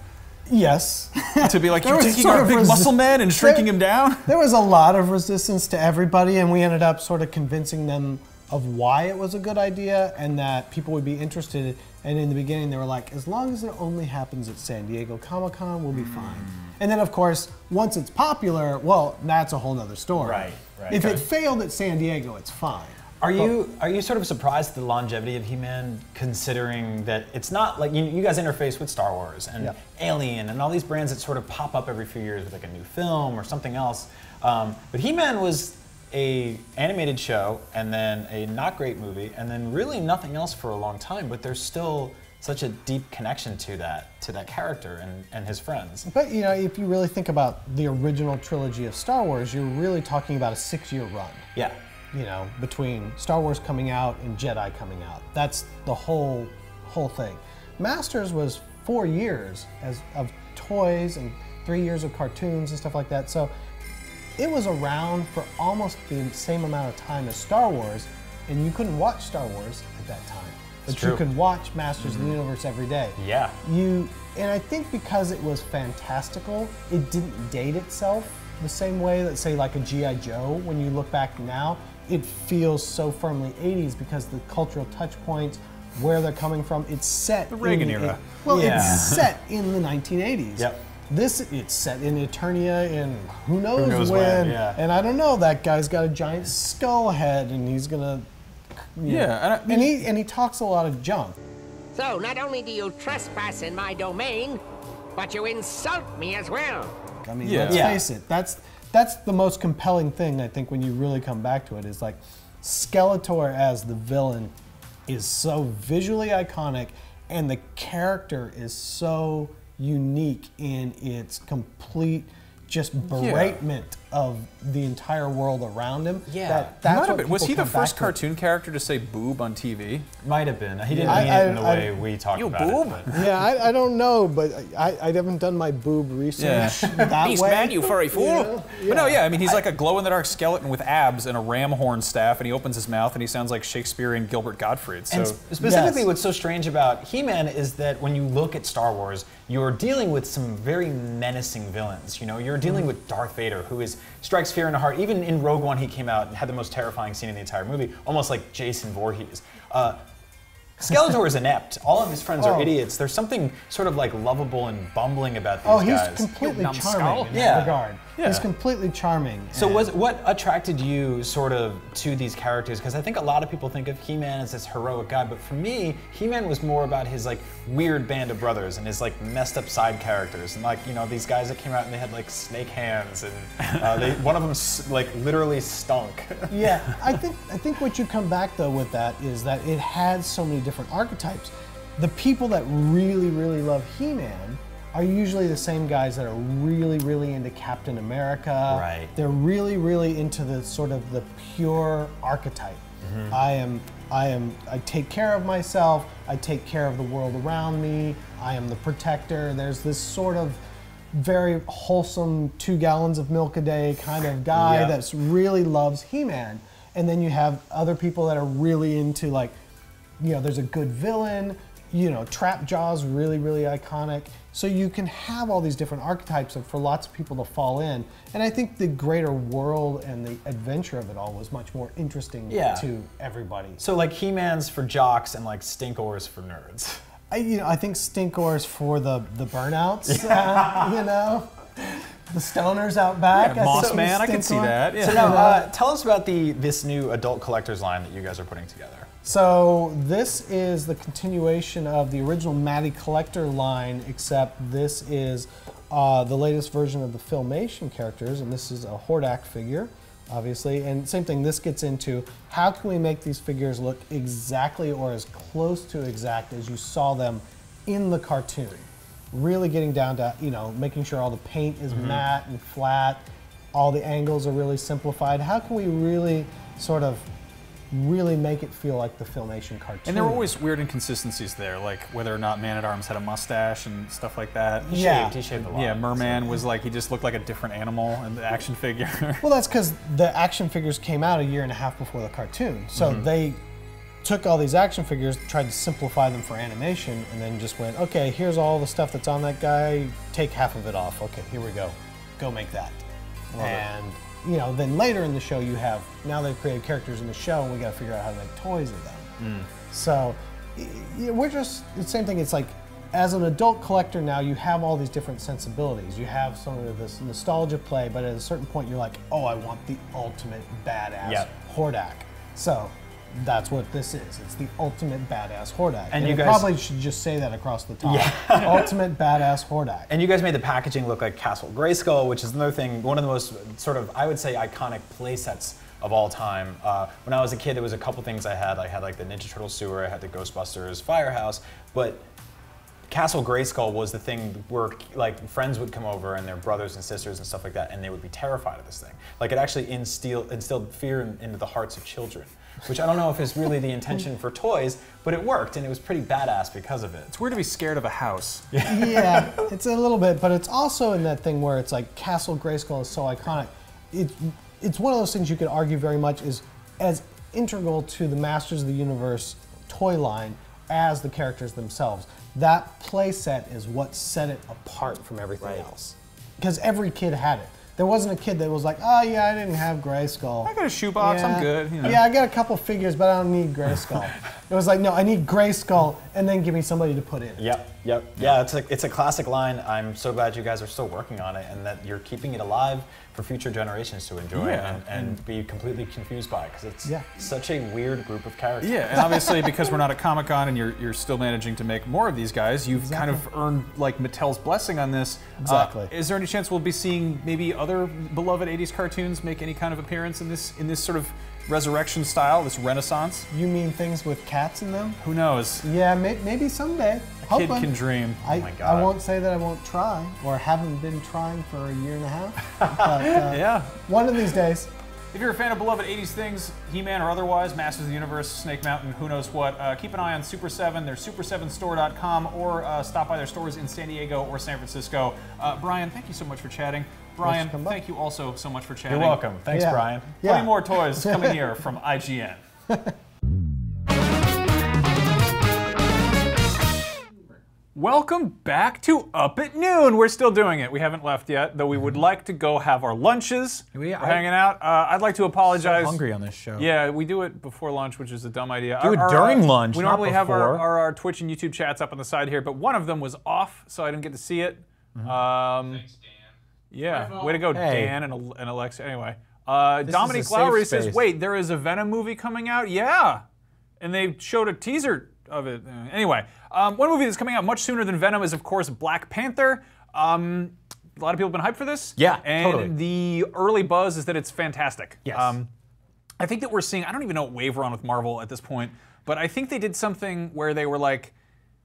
Yes. To be like, you're taking our big muscle man and shrinking him down? There was a lot of resistance to everybody, and we ended up sort of convincing them of why it was a good idea and that people would be interested. And in the beginning, they were like, as long as it only happens at San Diego Comic-Con, we'll be fine. And then, of course, once it's popular, well, that's a whole nother story. Right. If it failed at San Diego, it's fine. Are you sort of surprised at the longevity of He-Man, considering that it's not like you guys interface with Star Wars and Alien and all these brands that sort of pop up every few years with like a new film or something else. But He-Man was a animated show and then a not great movie and then really nothing else for a long time. But there's still such a deep connection to that character and his friends. But you know, if you really think about the original trilogy of Star Wars, you're really talking about a 6-year run. Yeah. You know, between Star Wars coming out and Jedi coming out. That's the whole thing. Masters was 4 years of toys and 3 years of cartoons and stuff like that. So it was around for almost the same amount of time as Star Wars, and you couldn't watch Star Wars at that time. But you could watch Masters of the Universe every day. Yeah. And I think because it was fantastical, it didn't date itself the same way that, say, like a G.I. Joe, when you look back now, it feels so firmly 80s because the cultural touch points, where they're coming from, it's set the Reagan era. It's set in the 1980s. Yep. It's set in Eternia in who knows when. And I don't know, that guy's got a giant skull head and he's gonna and he talks a lot of junk. So not only do you trespass in my domain, but you insult me as well. I mean, let's face it, that's the most compelling thing, I think, when you really come back to it, is like Skeletor as the villain is so visually iconic and the character is so unique in its complete just beratement of the entire world around him. Yeah. That's what Was he people the come first back to. cartoon character to say boob on TV? Might have been. He didn't mean it in the way we talked about boob? it. But. Yeah, I don't know, but I haven't done my boob research that Beast way. man, you furry fool. Yeah. But no, yeah, I mean, he's like a glow-in-the-dark skeleton with abs and a ram horn staff, and he opens his mouth and he sounds like Shakespearean Gilbert Gottfried. So. And specifically, what's so strange about He-Man is that when you look at Star Wars, you're dealing with some very menacing villains. You know, you're dealing with Darth Vader, who strikes fear in the heart. Even in Rogue One, he came out and had the most terrifying scene in the entire movie, almost like Jason Voorhees. Skeletor is inept. All of his friends are idiots. There's something sort of like lovable and bumbling about these guys. He's completely numbskull. charming in that regard. Yeah. He's completely charming. So what attracted you sort of to these characters? Because I think a lot of people think of He-Man as this heroic guy, but for me, He-Man was more about his like weird band of brothers and his like messed up side characters, and like, you know, these guys that came out and they had like snake hands, and one of them like literally stunk. Yeah, I think what you come back though with that is that it had so many different archetypes. The people that really, really love He-Man are usually the same guys that are really, really into Captain America. Right. They're really, really into the sort of the pure archetype. I take care of myself, I take care of the world around me, I am the protector. There's this sort of very wholesome 2 gallons of milk a day kind of guy that's really loves He-Man. And then you have other people that are really into, like, you know, there's a good villain, you know, Trap Jaw's really, really iconic. So you can have all these different archetypes for lots of people to fall in. And I think the greater world and the adventure of it all was much more interesting to everybody. So like He-Man's for jocks and like Stinkors for nerds. I think Stinkor's for the burnouts, you know, the stoners out back. Yeah, Moss Man, I can see that. Yeah. So now, tell us about this new adult collector's line that you guys are putting together. So this is the continuation of the original Matty Collector line, except this is the latest version of the Filmation characters, and this is a Hordak figure, obviously. And same thing, this gets into how can we make these figures look exactly or as close to exact as you saw them in the cartoon. Really getting down to, you know, making sure all the paint is matte and flat, all the angles are really simplified. How can we really sort of really make it feel like the Filmation cartoon? And there were always weird inconsistencies there, like whether or not Man-at-Arms had a mustache and stuff like that. He shaved a lot. Yeah, Merman was like, he just looked like a different animal in the action figure. Well, that's because the action figures came out 1.5 years before the cartoon. So they took all these action figures, tried to simplify them for animation, and then just went, okay, here's all the stuff that's on that guy, take half of it off. Okay, here we go. Go make that. You know, then later in the show you have, now they've created characters in the show and we gotta figure out how to make toys of them. So, we're just, the same thing, it's like, as an adult collector now, you have all these different sensibilities. You have some of this nostalgia play, but at a certain point you're like, oh, I want the ultimate badass Hordak. So, that's what this is. It's the ultimate badass Hordak. And you guys probably should just say that across the top. Ultimate badass Hordak. And you guys made the packaging look like Castle Grayskull, which is another thing, one of the most sort of, I would say, iconic play sets of all time. When I was a kid, there was a couple things I had. I had like the Ninja Turtle sewer, I had the Ghostbusters firehouse, but Castle Grayskull was the thing where like friends would come over and their brothers and sisters and stuff like that, and they would be terrified of this thing. Like it actually instilled fear into the hearts of children, which I don't know if is really the intention for toys, but it worked, and it was pretty badass because of it. It's weird to be scared of a house. Yeah, it's a little bit, but it's also in that thing where it's like Castle Grayskull is so iconic. It's one of those things you could argue very much is as integral to the Masters of the Universe toy line as the characters themselves. That play set is what set it apart from everything else. Because every kid had it. There wasn't a kid that was like, oh yeah, I didn't have Grayskull. I got a shoebox, I'm good. You know. Yeah, I got a couple figures, but I don't need Grayskull. It was like, no, I need Grayskull, and then give me somebody to put in. Yep. Yeah, it's a classic line. I'm so glad you guys are still working on it, and that you're keeping it alive for future generations to enjoy and be completely confused by, because it's such a weird group of characters. Yeah, and obviously because we're not at Comic-Con and you're still managing to make more of these guys, you've kind of earned like Mattel's blessing on this. Exactly. Is there any chance we'll be seeing maybe other beloved 80s cartoons make any kind of appearance in this sort of resurrection style, this renaissance? You mean things with cats in them? Who knows? Yeah, maybe someday. A kid can dream. Oh my God. I won't say that I won't try, or haven't been trying for a year and a half. But, Yeah. one of these days. If you're a fan of beloved 80s things, He-Man or otherwise, Masters of the Universe, Snake Mountain, who knows what, keep an eye on Super 7, their super7store.com, or stop by their stores in San Diego or San Francisco. Brian, thank you so much for chatting. Brian, thank you also so much for chatting. You're welcome. Thanks, Brian. Plenty more toys coming here from IGN. Welcome back to Up at Noon. We're still doing it. We haven't left yet, though we would like to go have our lunches. We're hanging out. I'd like to apologize. So hungry on this show. Yeah, we do it before lunch, which is a dumb idea. Do it during lunch, We not normally have before. our Twitch and YouTube chats up on the side here, but one of them was off, so I didn't get to see it. Thanks, Dan. Yeah, way to go, Hey. Dan and Alexa. Anyway, is Dominique a safe Lowry says, space. wait, there is a Venom movie coming out? Yeah. And they showed a teaser of it. Anyway, one movie that's coming out much sooner than Venom is, of course, Black Panther. A lot of people have been hyped for this. Yeah, and totally. the early buzz is that it's fantastic. Yes. I think that we're seeing, I don't even know what wave we're on with Marvel at this point, but I think they did something where they were like,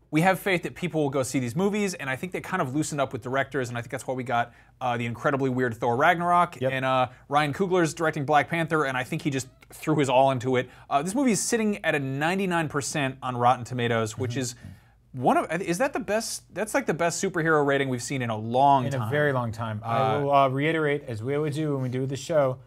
we have faith that people will go see these movies, and I think they kind of loosened up with directors, and I think that's why we got the incredibly weird Thor Ragnarok, and Ryan Coogler's directing Black Panther, and I think he just threw his all into it. This movie is sitting at a 99% on Rotten Tomatoes, which is is that the best? That's like the best superhero rating we've seen in a long time. In a very long time. I will reiterate, as we always do when we do the show,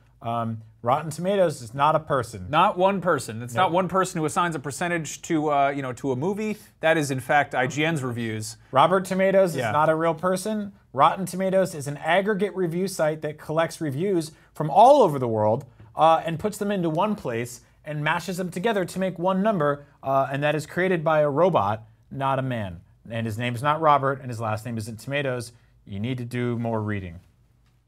Rotten Tomatoes is not a person. Not one person. It's not one person who assigns a percentage to to a movie. That is, in fact, IGN's reviews. Robert Tomatoes is not a real person. Rotten Tomatoes is an aggregate review site that collects reviews from all over the world and puts them into one place and mashes them together to make one number, and that is created by a robot, not a man. And his name's not Robert, and his last name isn't Tomatoes. You need to do more reading.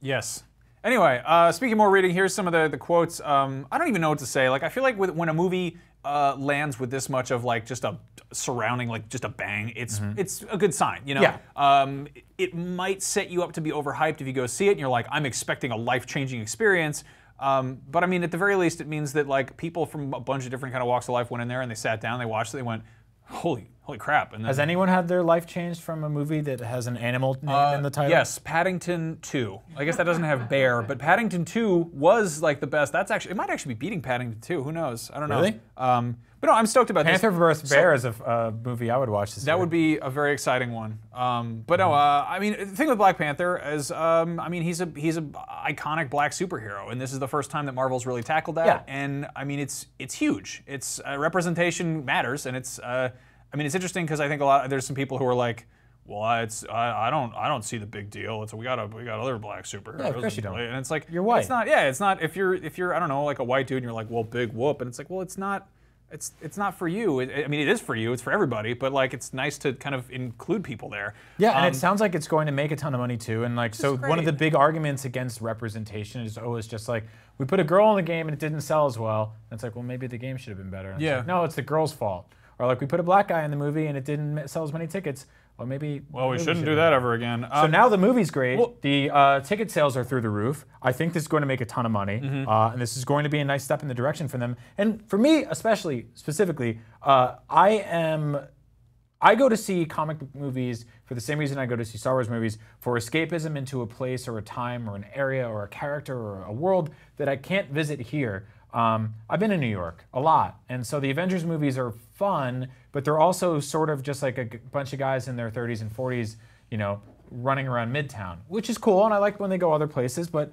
Yes. Anyway, speaking of more reading, here's some of the quotes. I don't even know what to say. Like, I feel like when a movie lands with this much of like just a surrounding, like just a bang, it's a good sign, you know? Yeah. It might set you up to be overhyped if you go see it and you're like, I'm expecting a life-changing experience. But I mean, at the very least, it means that like people from a bunch of different kind of walks of life went in there and they sat down, they watched it, they went, holy crap. And then, Has anyone had their life changed from a movie that has an animal name in the title? Yes, Paddington 2. I guess that doesn't have bear, but Paddington 2 was like the best. It might actually be beating Paddington 2. Who knows? I don't know. Really? But no, I'm stoked about Panther this. vs. Bear is a movie I would watch this year. That would be a very exciting one. But no, I mean, the thing with Black Panther is, I mean, he's a iconic black superhero, and this is the first time that Marvel's really tackled that. Yeah. And I mean, it's huge. It's representation matters, and it's. I mean, it's interesting because I think there's some people who are like, well, I don't see the big deal. We got other black superheroes. Yeah, of course you don't. And it's like You're white. It's not. Yeah, it's not. If you're I don't know, like a white dude, and you're like, well, big whoop, and it's like, well, it's not. It's not for you. I mean, it is for you. It's for everybody. But like, it's nice to kind of include people there. Yeah, and it sounds like it's going to make a ton of money too. And like, so one of the big arguments against representation is always just like, we put a girl in the game and it didn't sell as well. And it's like, well, maybe the game should have been better. And it's Yeah. like, no, it's the girl's fault. Or like, we put a black guy in the movie and it didn't sell as many tickets. Well, maybe. Well, we shouldn't do that ever again. So now the movie's great. The ticket sales are through the roof. I think this is going to make a ton of money, and this is going to be a nice step in the direction for them. And for me, specifically, I go to see comic book movies for the same reason I go to see Star Wars movies, for escapism into a place or a time or an area or a character or a world that I can't visit here. I've been in New York a lot, and so the Avengers movies are fun, but they're also sort of just like a bunch of guys in their 30s and 40s, you know, running around Midtown, which is cool, and I like when they go other places, but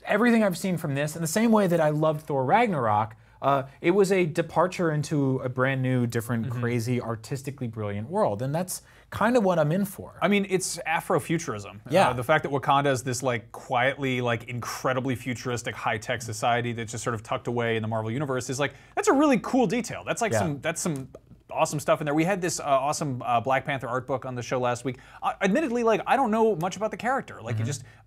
everything I've seen from this, in the same way that I loved Thor Ragnarok, it was a departure into a brand new, different, crazy, artistically brilliant world, and that's kind of what I'm in for. I mean, it's Afrofuturism. Yeah. The fact that Wakanda is this like quietly, like incredibly futuristic, high-tech society that's just sort of tucked away in the Marvel universe is like, that's a really cool detail. That's like some awesome stuff in there. We had this awesome Black Panther art book on the show last week. Admittedly, like, I don't know much about the character. Like,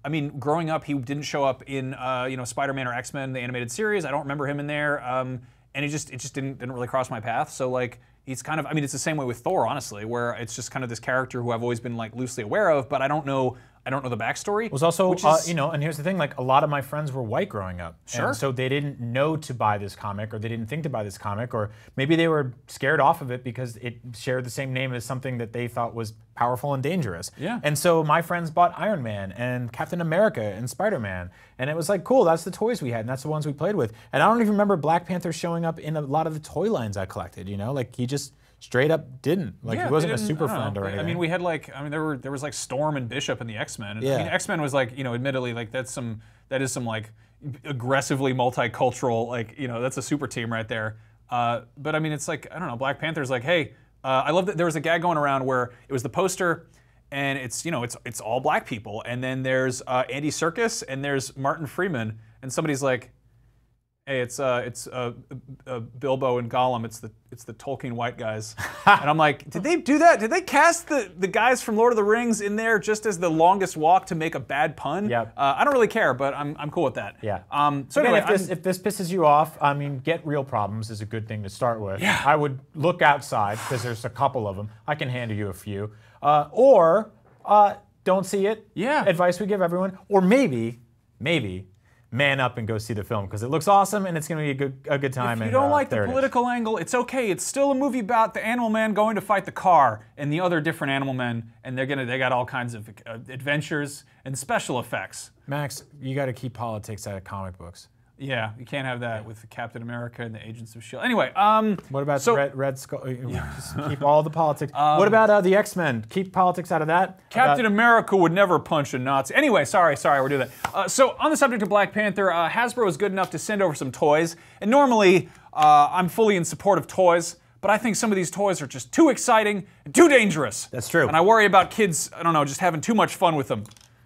I mean, growing up, he didn't show up in Spider-Man or X-Men, the animated series. I don't remember him in there, and it just didn't really cross my path. So like, he's kind of, I mean, it's the same way with Thor, honestly, where it's just kind of this character who I've always been like loosely aware of, but I don't know I don't know the backstory. It was also, which is, you know, and here's the thing, like a lot of my friends were white growing up. Sure. And so they didn't know to buy this comic, or they didn't think to buy this comic, or maybe they were scared off of it because it shared the same name as something that they thought was powerful and dangerous. Yeah. And so my friends bought Iron Man and Captain America and Spider-Man. And it was like, cool, that's the toys we had, and that's the ones we played with. And I don't even remember Black Panther showing up in a lot of the toy lines I collected, you know? Like he just straight up didn't. Like yeah, he wasn't a they super didn't- I don't friend know. or anything. I mean, we had like, I mean, there was like Storm and Bishop and the X-Men. And, I Yeah. mean, X-Men was like, you know, admittedly, like that is some like aggressively multicultural, like, you know, that's a super team right there. But I mean, it's like, I don't know, Black Panther's like, hey, I love that there was a gag going around where it was the poster and it's, you know, it's all black people. And then there's Andy Serkis and there's Martin Freeman. And somebody's like, hey, it's Bilbo and Gollum. It's the Tolkien white guys. And I'm like, did they do that? Did they cast the guys from Lord of the Rings in there just as the longest walk to make a bad pun? Yep. I don't really care, but I'm cool with that. Yeah. So Again, anyway, if this pisses you off, I mean, get real problems is a good thing to start with. Yeah. I would look outside because there's a couple of them. I can hand you a few. Or don't see it. Yeah. Advice we give everyone. Or maybe, man up and go see the film because it looks awesome and it's going to be a good time. if you and, don't like there the it is. political angle, it's okay. It's still a movie about the Animal Man going to fight the car and the other different Animal Men, and they got all kinds of adventures and special effects. Max, you got to keep politics out of comic books. Yeah, you can't have that with Captain America and the Agents of S.H.I.E.L.D. Anyway, What about so- Red Skull? Just keep all the politics. What about the X-Men? Keep politics out of that. Captain America would never punch a Nazi. Anyway, sorry, we're doing that. So on the subject of Black Panther, Hasbro is good enough to send over some toys. And normally, I'm fully in support of toys, but I think some of these toys are just too exciting and too dangerous. That's true. And I worry about kids, I don't know, just having too much fun with them.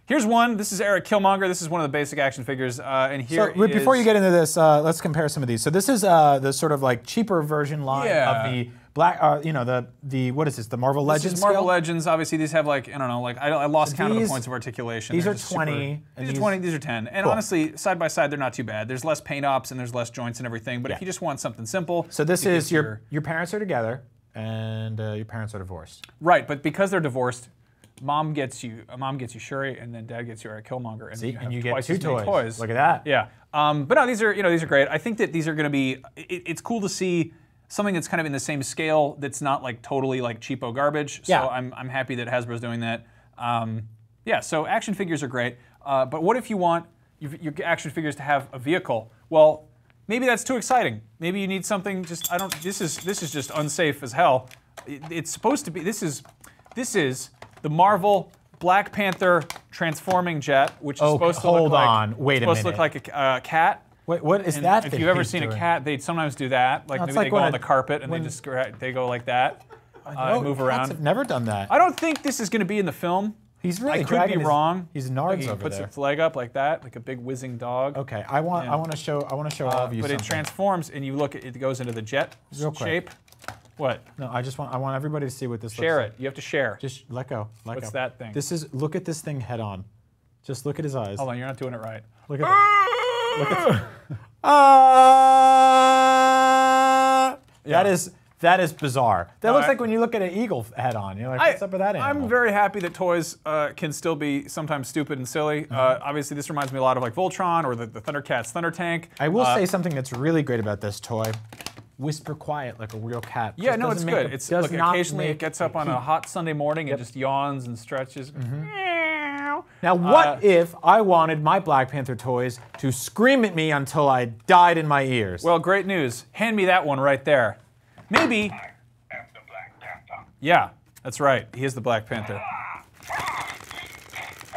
Here's one. This is Eric Killmonger. This is one of the basic action figures. And here So before is- you get into this, let's compare some of these. So this is the sort of like cheaper version line Yeah. of the black, you know, the what is this? The Marvel Legends. This is Marvel scale? Legends. Obviously, these have like, I don't know, like I lost count of the these- points of articulation. these They're are just 20, and These are these- 20. These are 10. And Cool. honestly, side by side, they're not too bad. There's less paint ops and there's less joints and everything. But Yeah. if you just want something simple, So this you is get your parents are together and your parents are divorced. right. But because they're divorced, mom gets you Shuri, and then dad gets you Eric Killmonger, and See, then and you you have get twice two as many toys. Look at that. Yeah. But no, these are great. I think that these are going to be. It's cool to see something that's kind of in the same scale that's not like totally like cheapo garbage. So Yeah. I'm happy that Hasbro's doing that. Yeah. So action figures are great. But what if you want your action figures to have a vehicle? Well, maybe that's too exciting. Maybe you need something. Just I don't. This is just unsafe as hell. It's supposed to be. This is the Marvel Black Panther transforming jet, which is supposed to look hold like on. Wait a supposed to look minute. like a cat. Wait, what is And that? if thing you've ever he's seen a doing? cat, they sometimes do that. Like No, it's maybe like they go when on the carpet and when- they go like that, No, move cats around. have never done that. I don't think this is going to be in the film. He's really I could dragging be his- wrong. He's Like nards he over puts there. its leg up like that, like a big whizzing dog. Okay, I want to show all of you But something. it transforms, and you look at it goes into the jet Real quick. shape. What? No, I want everybody to see what this Share looks it. You have to share. like. Just let go. Let What's go. that thing? This is look at this thing head on. Just look at his eyes. Hold on, you're not doing it right. Look at that. Look at that is bizarre. That looks like when you look at an eagle head on. You're like, what's up with that animal? I'm very happy that toys can still be sometimes stupid and silly. Obviously, this reminds me a lot of like Voltron or the Thundercats Thunder Tank. I will say something that's really great about this toy. Whisper quiet like a real cat. Yeah, Just no, doesn't it's make good. a- It's does look, not occasionally it make gets up on a hot Sunday morning and just yawns and stretches. Meow. Now, what if I wanted my Black Panther toys to scream at me until I died in my ears? Well, great news. Hand me that one right there. Maybe. Yeah, that's right. He is the Black Panther.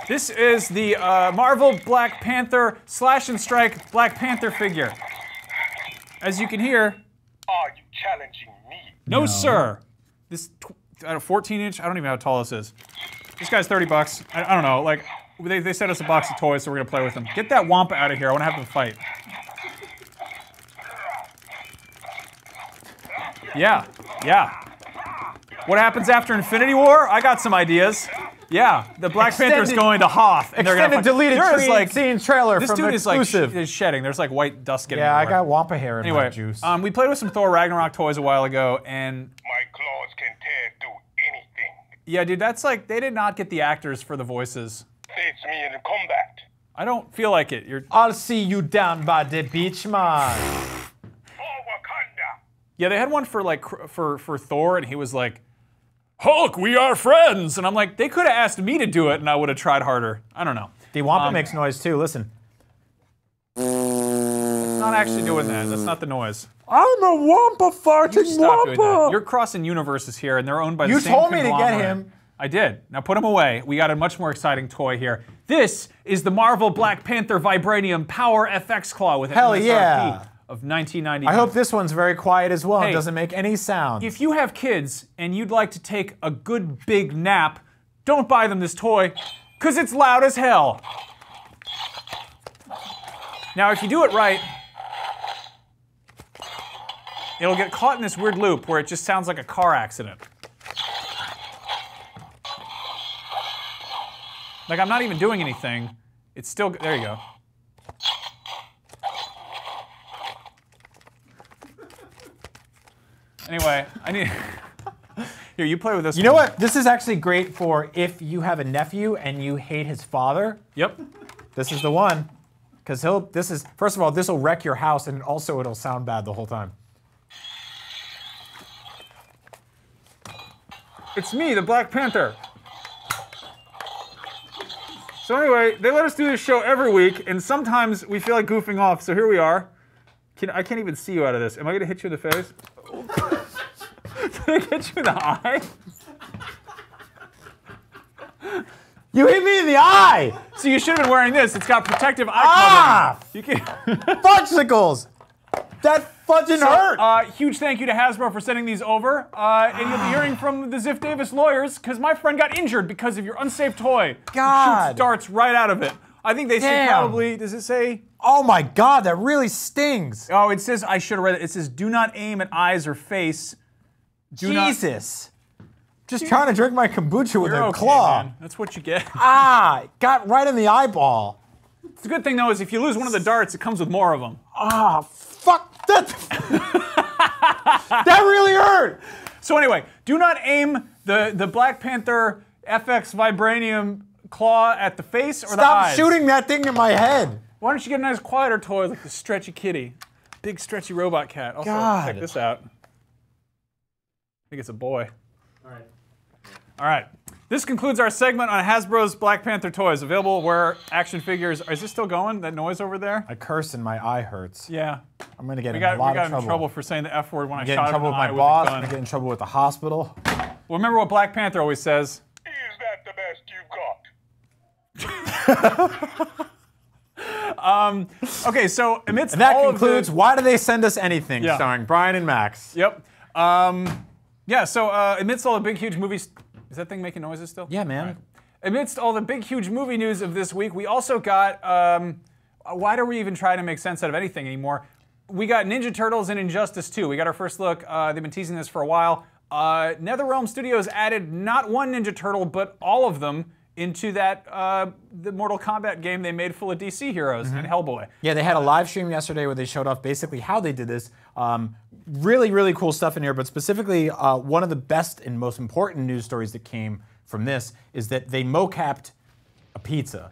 This is the Marvel Black Panther Slash and Strike Black Panther figure. As you can hear. Are you challenging me? No, sir. This 14-inch. I don't even know how tall this is. This guy's $30. I don't know. Like they sent us a box of toys, so we're gonna play with them. Get that Wampa out of here. I want to have them fight. Yeah, yeah. What happens after Infinity War? I got some ideas. Yeah, the Black Panther's going to Hoth, and they're gonna Extended deleted There is, scene trailer this from dude exclusive. is shedding. There's like white dust getting Yeah, I everywhere. got Wampa hair in my Anyway, juice. we played with some Thor Ragnarok toys a while ago, and My claws can tear through anything. yeah, dude, that's like they did not get the actors for the voices. face me in combat. I don't feel like it. You're. I'll see you down by the beach, man. For Wakanda. Yeah, they had one for like for Thor, and he was like, "Hulk, we are friends," and I'm like, they could have asked me to do it, and I would have tried harder. I don't know. The Wampa makes noise too. Listen. It's not actually doing that. That's not the noise. I'm a Wampa farting Stop doing that. You're crossing universes here, and they're owned by the same You told me to get conglomerate. him. I did. Now put him away. We got a much more exciting toy here. This is the Marvel Black Panther Vibranium Power FX Claw with an Hell MSRP yeah. of $19.99. I hope this one's very quiet as well. Hey, It doesn't make any sound. If you have kids and you'd like to take a good big nap, don't buy them this toy, because it's loud as hell. Now, if you do it right, it'll get caught in this weird loop where it just sounds like a car accident. Like, I'm not even doing anything. It's still, there you go. Anyway, I need, here, you play with this. You know what? This is actually great for if you have a nephew and you hate his father. Yep. This is the one. Because first of all, this will wreck your house, and also it'll sound bad the whole time. It's me, the Black Panther. So anyway, they let us do this show every week, and sometimes we feel like goofing off, so here we are. I can't even see you out of this. Am I gonna hit you in the face? Did I hit you in the eye? You hit me in the eye! So you should have been wearing this. It's got protective eye covering. You can. Fudgesicles! That fucking hurt! Huge thank you to Hasbro for sending these over. And you'll be hearing from the Ziff Davis lawyers, because my friend got injured because of your unsafe toy. God. It shoots darts right out of it. I think they say probably, does it say? Oh my God, that really stings. Oh, it says, I should have read it. It says, do not aim at eyes or face. Jesus. Just trying to drink my kombucha with You're a okay, claw. man. That's what you get. It got right in the eyeball. The good thing, though, is if you lose one of the darts, it comes with more of them. Fuck. That really hurt. So anyway, do not aim the Black Panther FX Vibranium claw at the face or the eyes. Stop shooting that thing in my head. Why don't you get a nice quieter toy like the Stretchy Kitty? Big stretchy robot cat. Also, God. check this out. I think it's a boy. All right. All right. This concludes our segment on Hasbro's Black Panther toys, available where action figures. Is this still going? That noise over there? I curse and my eye hurts. Yeah. I'm gonna get We in got a lot of in trouble for saying the F word when I Get shot in trouble him with in the my eye boss. with a I gun. get in trouble with the hospital. Well, remember what Black Panther always says. Is that the best you've got? Okay, so amidst And that all concludes of the, Why Do They Send Us Anything? Yeah. Starring Brian and Max. Yep. Yeah, so amidst all the big, huge movies... Is that thing making noises still? Yeah, man. All right. Amidst all the big, huge movie news of this week, we also got... why do we even try to make sense out of anything anymore? We got Ninja Turtles and Injustice 2. We got our first look. They've been teasing this for a while. NetherRealm Studios added not one Ninja Turtle, but all of them into that the Mortal Kombat game they made full of DC heroes and Hellboy. Yeah, they had a live stream yesterday where they showed off basically how they did this. Really, really cool stuff in here, but specifically one of the best and most important news stories that came from this is that they mocapped a pizza.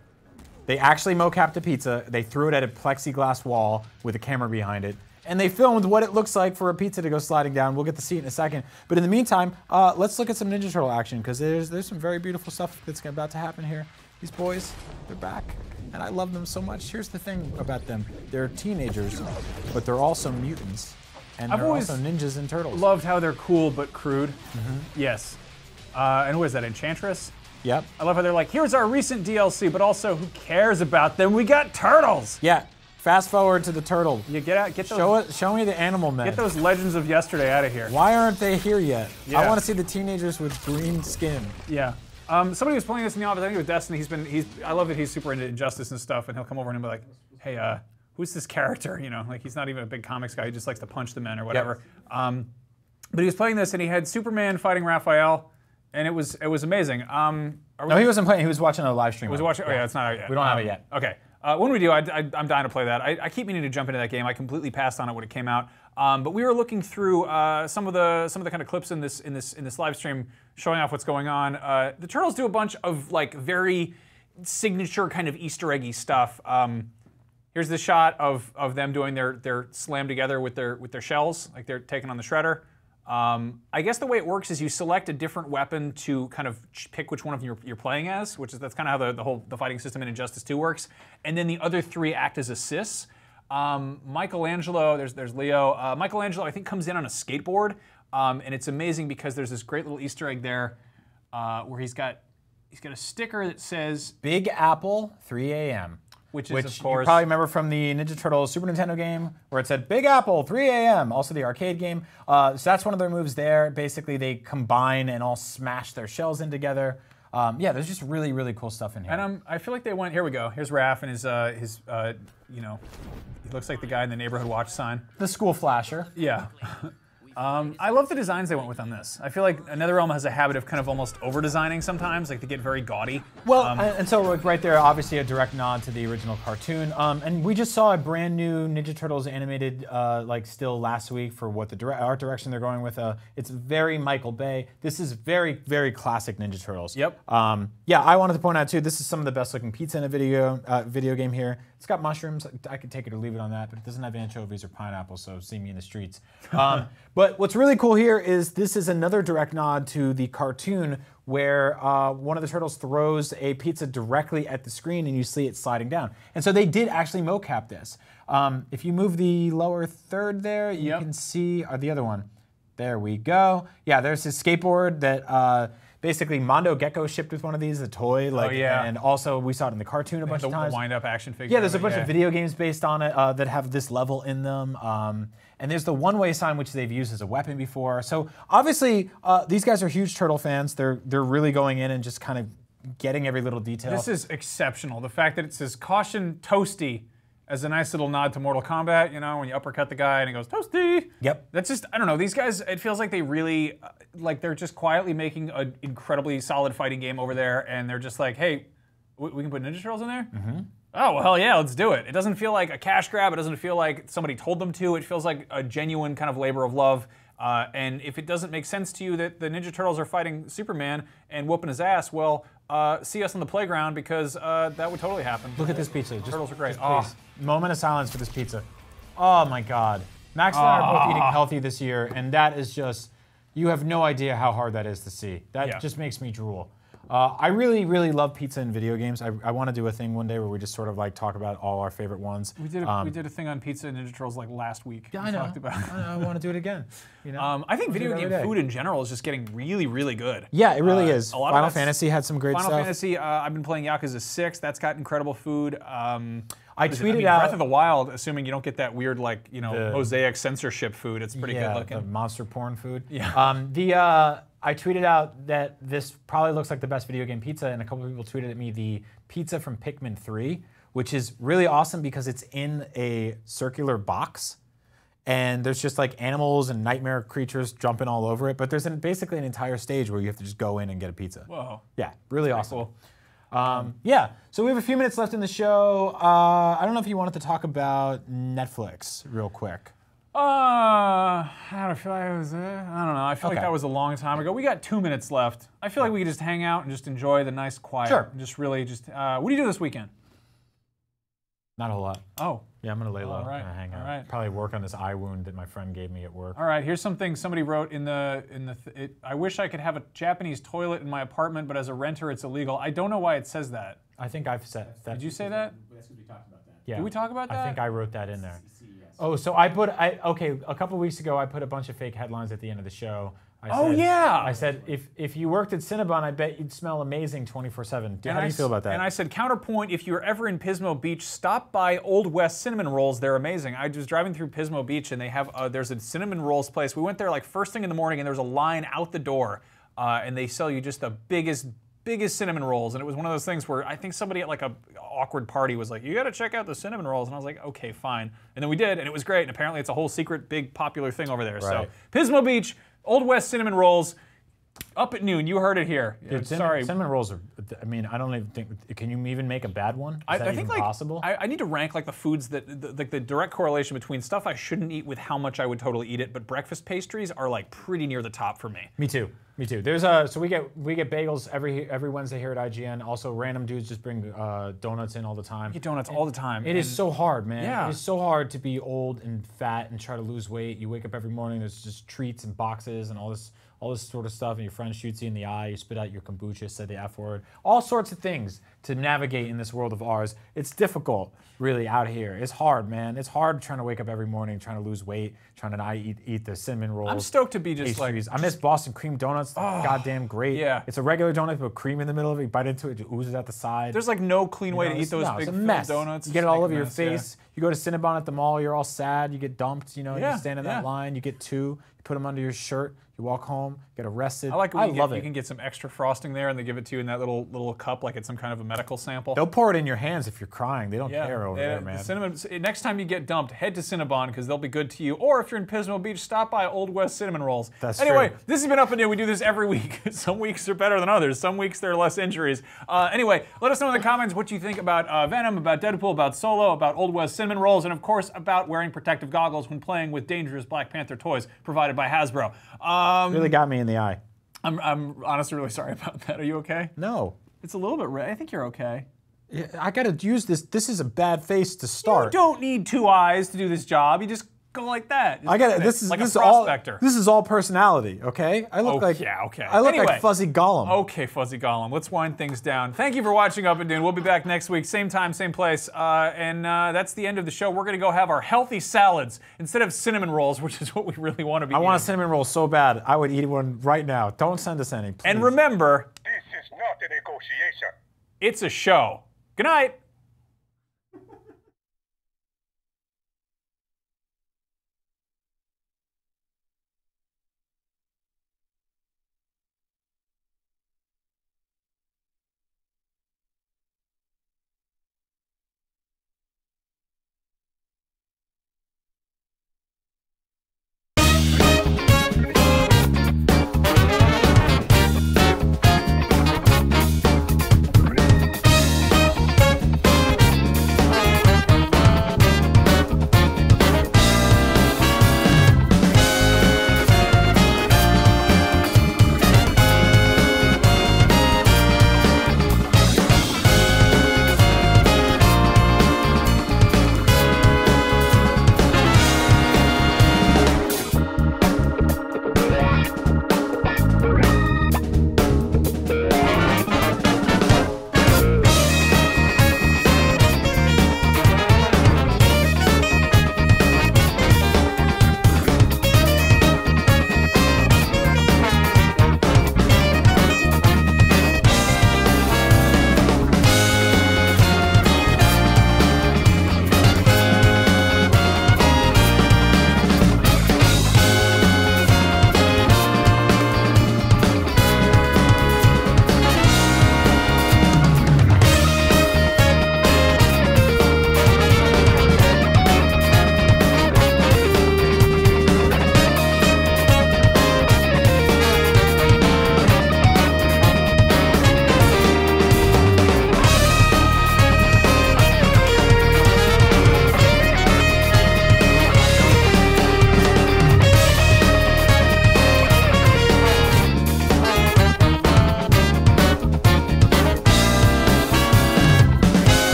They actually mocapped a pizza, they threw it at a plexiglass wall with a camera behind it, and they filmed what it looks like for a pizza to go sliding down. We'll get to see it in a second. But in the meantime, let's look at some Ninja Turtle action, because there's some very beautiful stuff that's about to happen here. These boys, they're back, and I love them so much. Here's the thing about them. They're teenagers, but they're also mutants, and I've they're always also ninjas and turtles. Loved how they're cool but crude. Yes. And what is that, Enchantress? Yep. I love how they're like, here's our recent DLC, but also who cares about them? We got turtles! Yeah, fast forward to the turtle. You get those, Show me the animal men. get those legends of yesterday out of here. Why aren't they here yet? Yeah. I want to see the teenagers with green skin. Yeah. Somebody was playing this in the office, I think it was Destiny. I love that he's super into Injustice and stuff, and he'll come over and he'll be like, hey, who's this character? You know, like he's not even a big comics guy, he just likes to punch the men or whatever. But he was playing this and he had Superman fighting Raphael, and it was amazing. No, he wasn't playing. He was watching a live stream. Was it watching? Oh yeah, it's not out yet. We don't have it yet. Okay. When we do, I'm dying to play that. I keep meaning to jump into that game. I completely passed on it when it came out. But we were looking through some of the kind of clips in this live stream showing off what's going on. The Turtles do a bunch of like very signature kind of Easter eggy stuff. Here's the shot of them doing their slam together with their shells, like they're taking on the shredder. I guess the way it works is you select a different weapon to kind of pick which one of you're playing as, that's kind of how the fighting system in Injustice 2 works. And then the other 3 act as assists. Michelangelo, there's Leo. Michelangelo, I think, comes in on a skateboard, and it's amazing because there's this great little Easter egg there where he's got a sticker that says Big Apple 3 a.m. Which of course, you probably remember from the Ninja Turtles Super Nintendo game where it said Big Apple 3 a.m. Also the arcade game. So that's one of their moves there. Basically, they combine and all smash their shells in together. Yeah, there's just really, really cool stuff in here. And I feel like they went. Here we go. Here's Raph and his he looks like the guy in the neighborhood watch sign. The school flasher. Yeah. I love the designs they went with on this. I feel like NetherRealm has a habit of kind of almost over-designing sometimes, like they get very gaudy. Well, and so right there, obviously a direct nod to the original cartoon. And we just saw a brand new Ninja Turtles animated, still last week for what the art direction they're going with. It's very Michael Bay. This is very, very classic Ninja Turtles. Yep. Yeah, I wanted to point out too, this is some of the best looking pizza in a video game here. It's got mushrooms. I could take it or leave it on that, but it doesn't have anchovies or pineapple, so see me in the streets. But what's really cool here is this is another direct nod to the cartoon where one of the turtles throws a pizza directly at the screen and you see it sliding down. And so they did actually mocap this. If you move the lower third there, you can see the other one. There we go. Yeah, there's his skateboard that basically Mondo Gecko shipped with one of these, a toy. And also we saw it in the cartoon a bunch of times. The wind-up action figure. Yeah, there's a bunch of video games based on it that have this level in them. And there's the one-way sign, which they've used as a weapon before. So obviously, these guys are huge Turtle fans. They're really going in and just kind of getting every little detail. This is exceptional. The fact that it says "Caution Toasty" as a nice little nod to Mortal Kombat, when you uppercut the guy and he goes, "Toasty." Yep. That's just, I don't know, these guys, it feels like they really, they're just quietly making an incredibly solid fighting game over there, and they're just like, hey, we can put Ninja Turtles in there? Mm-hmm. Oh, well, hell yeah, let's do it. It doesn't feel like a cash grab. It doesn't feel like somebody told them to. It feels like a genuine kind of labor of love. And if it doesn't make sense to you that the Ninja Turtles are fighting Superman and whooping his ass, well, see us on the playground because that would totally happen. Look at this pizza. Turtles are great. Moment of silence for this pizza. Oh my God. Max and I are both eating healthy this year, and that is just, you have no idea how hard that is to see. That just makes me drool. I really, really love pizza in video games. I want to do a thing one day where we just sort of talk about all our favorite ones. We did a thing on pizza and Ninja Turtles last week. Yeah, I know. Talked about it. I want to do it again. I think video game food in general is just getting really, really good. Yeah, it really is. Final Fantasy had some great stuff. Final Fantasy, I've been playing Yakuza 6. That's got incredible food. I tweeted out Breath of the Wild, assuming you don't get that weird mosaic censorship food. It's pretty good looking. The monster porn food. Yeah. I tweeted out that this probably looks like the best video game pizza, and a couple of people tweeted at me the pizza from Pikmin 3, which is really awesome because it's in a circular box, and there's just animals and nightmare creatures jumping all over it, but there's basically an entire stage where you have to just go in and get a pizza. Whoa. Yeah, really awesome. Cool. Yeah, so we have a few minutes left in the show. I don't know if you wanted to talk about Netflix real quick. I don't feel like it was. I don't know. I feel like that was a long time ago. We got 2 minutes left. I feel like we could just hang out and just enjoy the nice quiet. Sure. And just really just. What do you do this weekend? Not a whole lot. Oh. Yeah, I'm gonna lay low. All right. Hang out. All right. Probably work on this eye wound that my friend gave me at work. All right. Here's something somebody wrote in the. I wish I could have a Japanese toilet in my apartment, but as a renter, it's illegal. I don't know why it says that. I think I've said that. Did you say that? That's because we talked about that. Yeah. Did we talk about that? I think I wrote that in there. Yes. Oh, so a couple of weeks ago I put a bunch of fake headlines at the end of the show. I said, if you worked at Cinnabon, I bet you'd smell amazing 24/7. How do you feel about that? And I said, counterpoint, if you're ever in Pismo Beach, stop by Old West Cinnamon Rolls. They're amazing. I was driving through Pismo Beach and they have, there's a cinnamon rolls place. We went there first thing in the morning and there was a line out the door and they sell you just the biggest cinnamon rolls, and it was one of those things where I think somebody at a awkward party was like, you gotta check out the cinnamon rolls, and I was like, okay, fine. And then we did, and it was great, and apparently it's a whole secret, big, popular thing over there. Right. So, Pismo Beach, Old West Cinnamon Rolls, Up at noon, you heard it here. Dude, Sorry. Cinnamon rolls are, I mean, I don't even think, can you even make a bad one? Is that I think even like possible? I need to rank like the foods that like the direct correlation between stuff I shouldn't eat with how much I would totally eat it, but breakfast pastries are like pretty near the top for me. Me too. Me too. There's so we get bagels every Wednesday here at IGN. Also, random dudes just bring donuts in all the time. I eat donuts all the time. It is so hard, man. Yeah. It is so hard to be old and fat and try to lose weight. You wake up every morning, there's just treats and boxes and all this sort of stuff, and your friend shoots you in the eye, you spit out your kombucha, say the F word, all sorts of things to navigate in this world of ours. It's difficult, really, out here. It's hard, man. It's hard trying to wake up every morning, trying to lose weight, trying to not eat the cinnamon rolls. I'm stoked to be just pastries. I miss Boston cream donuts. Goddamn great. Yeah. It's a regular donut with cream in the middle of it. You bite into it, it oozes out the side. There's like no clean way to eat those it's big a mess. donuts. You get it It's all like over a your mess, face. You go to Cinnabon at the mall, you're all sad, you get dumped, you Yeah, you stand in that line, you get 2, you put them under your shirt, you walk home, get arrested. I like it when love you can get some extra frosting there and they give it to you in that little cup like it's some kind of a medical sample. They'll pour it in your hands if you're crying. They don't care over there, man. Cinnamon, next time you get dumped, head to Cinnabon because they'll be good to you. Or if you're in Pismo Beach, stop by Old West Cinnamon Rolls. That's anyway, true. this has been Up and Down. We do this every week. Some weeks are better than others. Some weeks there are less injuries. Anyway, let us know in the comments what you think about Venom, about Deadpool, about Solo, about Old West Cinnamon Rolls, and of course about wearing protective goggles when playing with dangerous Black Panther toys provided by Hasbro. Really got me in the eye. I'm honestly really sorry about that. Are you okay? No. It's a little bit red. I think you're okay. Yeah, I gotta use this. This is a bad face to start. You don't need 2 eyes to do this job. You just go like that. Just I got it. like This is like this a is all. prospector. This is all personality. Okay. I look like. Yeah, okay. I look Anyway. like Fuzzy Gollum. Okay, Fuzzy Gollum. Let's wind things down. Thank you for watching Up and Down. We'll be back next week, same time, same place. And that's the end of the show. We're gonna go have our healthy salads instead of cinnamon rolls, which is what we really want to be. I want a eating. cinnamon roll so bad. I would eat one right now. Don't send us any, please. And remember, This is not a negotiation. it's a show. Good night.